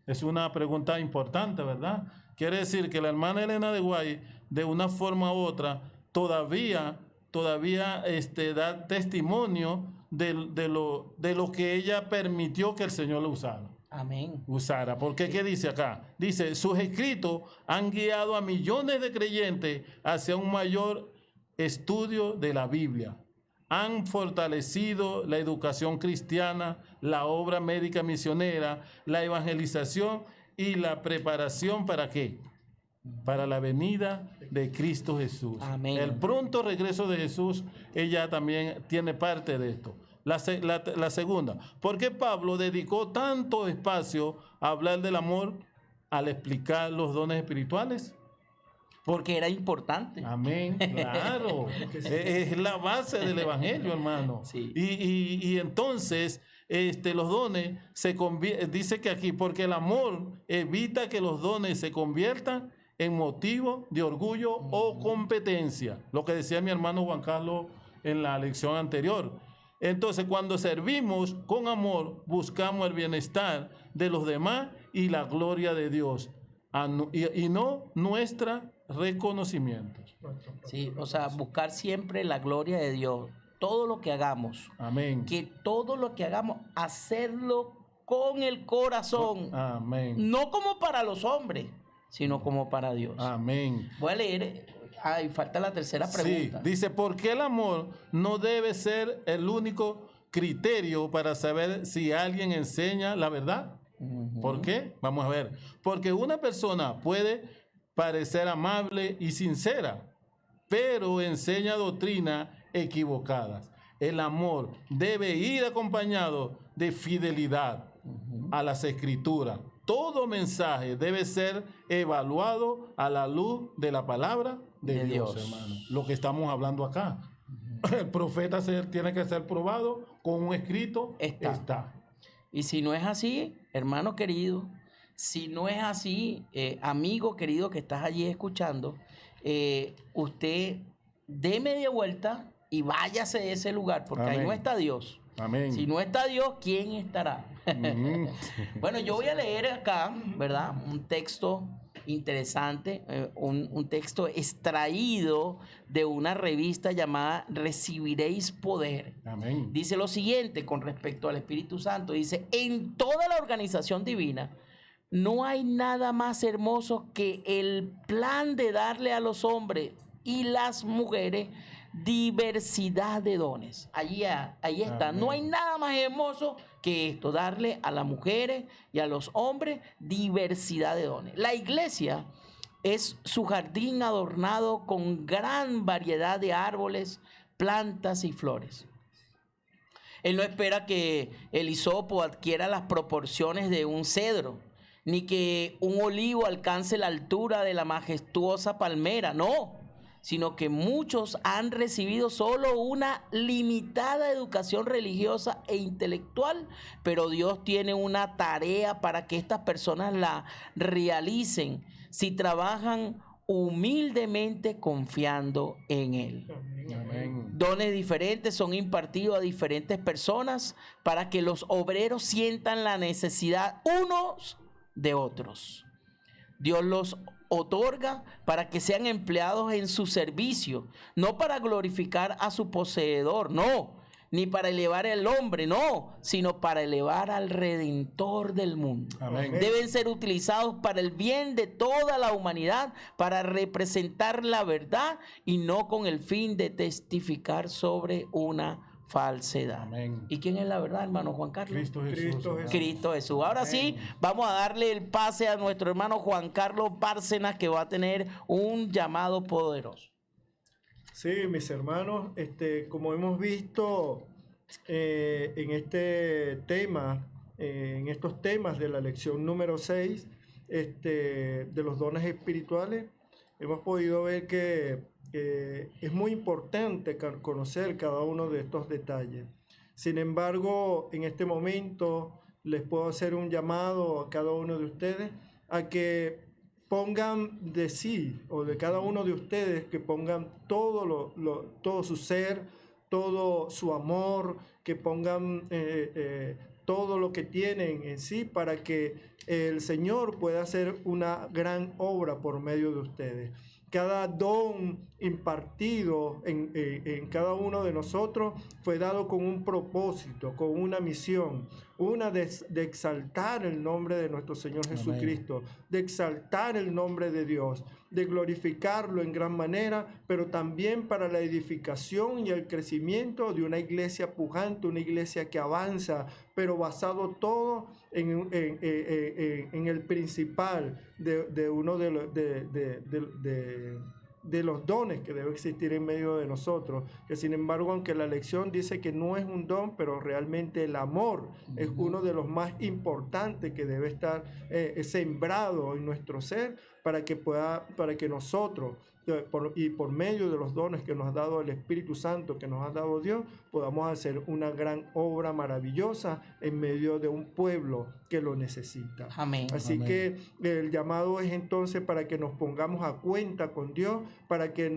Es una pregunta importante, ¿verdad? Quiere decir que la hermana Elena de Guay, de una forma u otra, todavía da testimonio de lo que ella permitió que el Señor lo usara. Porque ¿qué dice acá? Dice, sus escritos han guiado a millones de creyentes hacia un mayor estudio de la Biblia. Han fortalecido la educación cristiana, la obra médica misionera, la evangelización y la preparación ¿para qué? Para la venida de Cristo Jesús.
Amén.
El pronto regreso de Jesús, ella también tiene parte de esto. La segunda, ¿por qué Pablo dedicó tanto espacio a hablar del amor al explicar los dones espirituales?
Porque era importante.
Amén, claro. Es la base del evangelio, hermano.
Sí.
Y entonces, los dones dice que aquí, porque el amor evita que los dones se conviertan en motivo de orgullo o competencia. Lo que decía mi hermano Juan Carlos en la lección anterior. Entonces, cuando servimos con amor, buscamos el bienestar de los demás y la gloria de Dios, y no nuestra reconocimiento.
Sí, o sea, buscar siempre la gloria de Dios. Todo lo que hagamos,
Amén.
que todo lo que hagamos, hacerlo con el corazón.
Amén.
No como para los hombres, sino como para Dios.
Amén.
Voy a leer. Ay, falta la tercera pregunta.
Sí, dice, ¿por qué el amor no debe ser el único criterio para saber si alguien enseña la verdad? ¿Por qué? Vamos a ver. Porque una persona puede parecer amable y sincera, pero enseña doctrinas equivocadas. El amor debe ir acompañado de fidelidad a las Escrituras. Todo mensaje debe ser evaluado a la luz de la palabra de Dios, hermano. Lo que estamos hablando acá. El profeta tiene que ser probado con un escrito.
Está. Y si no es así, hermano querido, Si no es así, amigo querido que estás allí escuchando, usted dé media vuelta y váyase de ese lugar, porque ahí
Amén.
no está Dios.
Amén.
Si no está Dios, ¿quién estará?
Mm.
Bueno, yo voy a leer acá, ¿verdad? Un texto interesante, un texto extraído de una revista llamada Recibiréis Poder.
Amén.
Dice lo siguiente con respecto al Espíritu Santo. Dice, en toda la organización divina no hay nada más hermoso que el plan de darle a los hombres y las mujeres diversidad de dones. Ahí está.
Amén.
No hay nada más hermoso que esto, darle a las mujeres y a los hombres diversidad de dones. La iglesia es su jardín adornado con gran variedad de árboles, plantas y flores. Él no espera que el hisopo adquiera las proporciones de un cedro, ni que un olivo alcance la altura de la majestuosa palmera, no, sino que muchos han recibido solo una limitada educación religiosa e intelectual, pero Dios tiene una tarea para que estas personas la realicen si trabajan humildemente confiando en Él.
Amén.
Dones diferentes son impartidos a diferentes personas para que los obreros sientan la necesidad unos de otros. Dios los otorga para que sean empleados en su servicio, no para glorificar a su poseedor, no, ni para elevar al hombre, no, sino para elevar al Redentor del mundo.
Amén.
Deben ser utilizados para el bien de toda la humanidad, para representar la verdad y no con el fin de testificar sobre una falsedad.
Amén.
¿Y quién es la verdad, hermano Juan Carlos?
Cristo Jesús.
Cristo
hermano.
Cristo Jesús. Ahora sí, vamos a darle el pase a nuestro hermano Juan Carlos Bárcenas, que va a tener un llamado poderoso.
Sí, mis hermanos, como hemos visto en este tema, en estos temas de la lección número 6, de los dones espirituales, hemos podido ver que es muy importante conocer cada uno de estos detalles. Sin embargo, en este momento les puedo hacer un llamado a cada uno de ustedes a que pongan de sí, o de cada uno de ustedes, que pongan todo su ser, todo su amor, que pongan todo lo que tienen en sí para que el Señor pueda hacer una gran obra por medio de ustedes. Cada don impartido en cada uno de nosotros fue dado con un propósito, con una misión, una de exaltar el nombre de nuestro Señor Jesucristo, de exaltar el nombre de Dios, de glorificarlo en gran manera, pero también para la edificación y el crecimiento de una iglesia pujante, una iglesia que avanza, pero basado todo en el principal de uno de los dones que debe existir en medio de nosotros, que sin embargo, aunque la lección dice que no es un don, pero realmente el amor es uno de los más importantes que debe estar sembrado en nuestro ser para que nosotros, por medio de los dones que nos ha dado el Espíritu Santo, que nos ha dado Dios, podamos hacer una gran obra maravillosa en medio de un pueblo que lo necesita.
Amén.
Así
Amén.
que el llamado es entonces para que nos pongamos a cuenta con Dios, para que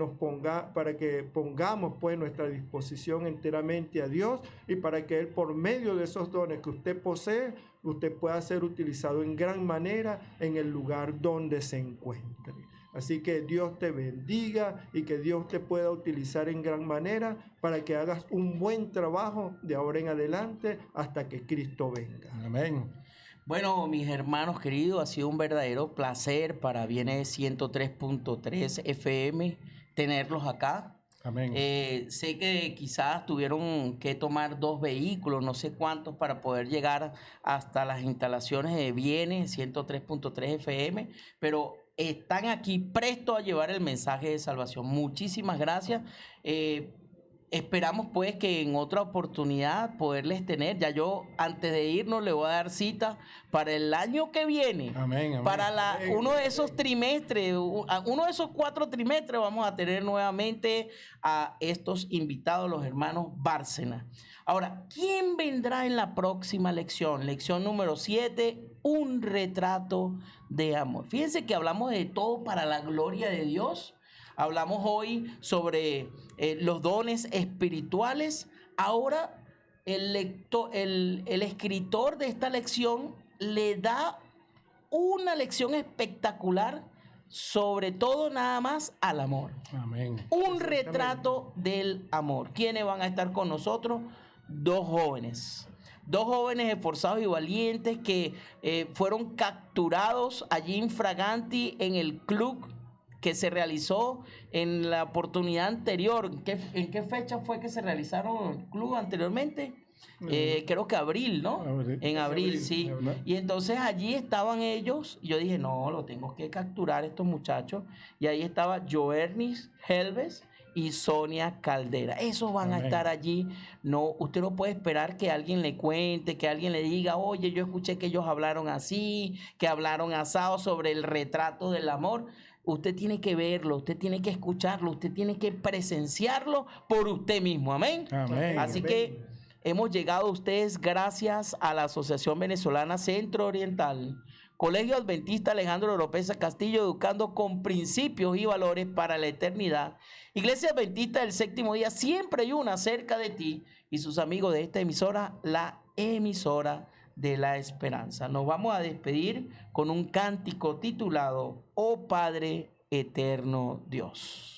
pongamos pues nuestra disposición enteramente a Dios, y para que Él, por medio de esos dones que usted posee, usted pueda ser utilizado en gran manera en el lugar donde se encuentre. Así que Dios te bendiga y que Dios te pueda utilizar en gran manera para que hagas un buen trabajo de ahora en adelante hasta que Cristo venga.
Amén.
Bueno, mis hermanos queridos, ha sido un verdadero placer para Viene 103.3 FM tenerlos acá.
Amén.
Sé que quizás tuvieron que tomar 2 vehículos, no sé cuántos, para poder llegar hasta las instalaciones de Viene 103.3 FM, pero están aquí prestos a llevar el mensaje de salvación. Muchísimas gracias. esperamos pues que en otra oportunidad poderles tener. Ya yo antes de irnos le voy a dar cita para el año que viene.
Amén, amén.
Para uno de esos trimestres, uno de esos 4 trimestres vamos a tener nuevamente a estos invitados, los hermanos Bárcena. Ahora, ¿quién vendrá en la próxima lección? Lección número 7, un retrato de amor. Fíjense que hablamos de todo para la gloria de Dios. Hablamos hoy sobre los dones espirituales. Ahora el escritor de esta lección le da una lección espectacular, sobre todo nada más al amor.
Amén.
Un retrato del amor. ¿Quiénes van a estar con nosotros? 2 jóvenes. 2 jóvenes esforzados y valientes que fueron capturados allí en Fraganti en el club que se realizó en la oportunidad anterior. ¿En qué fecha fue que se realizaron el club anteriormente? Creo que abril, ¿no? En abril, sí. Y entonces allí estaban ellos. Y yo dije, no, lo tengo que capturar estos muchachos. Y ahí estaba Joernis Helves y Sonia Caldera. Esos van a estar allí. No, usted no puede esperar que alguien le cuente, que alguien le diga, oye, yo escuché que ellos hablaron así, que hablaron asado sobre el retrato del amor. Usted tiene que verlo, usted tiene que escucharlo, usted tiene que presenciarlo por usted mismo. Amén.
Amén.
Así que hemos llegado a ustedes gracias a la Asociación Venezolana Centro Oriental, Colegio Adventista Alejandro Oropesa Castillo, educando con principios y valores para la eternidad. Iglesia Adventista del Séptimo Día, siempre hay una cerca de ti, y sus amigos de esta emisora, la emisora de la esperanza. Nos vamos a despedir con un cántico titulado Oh Padre Eterno Dios.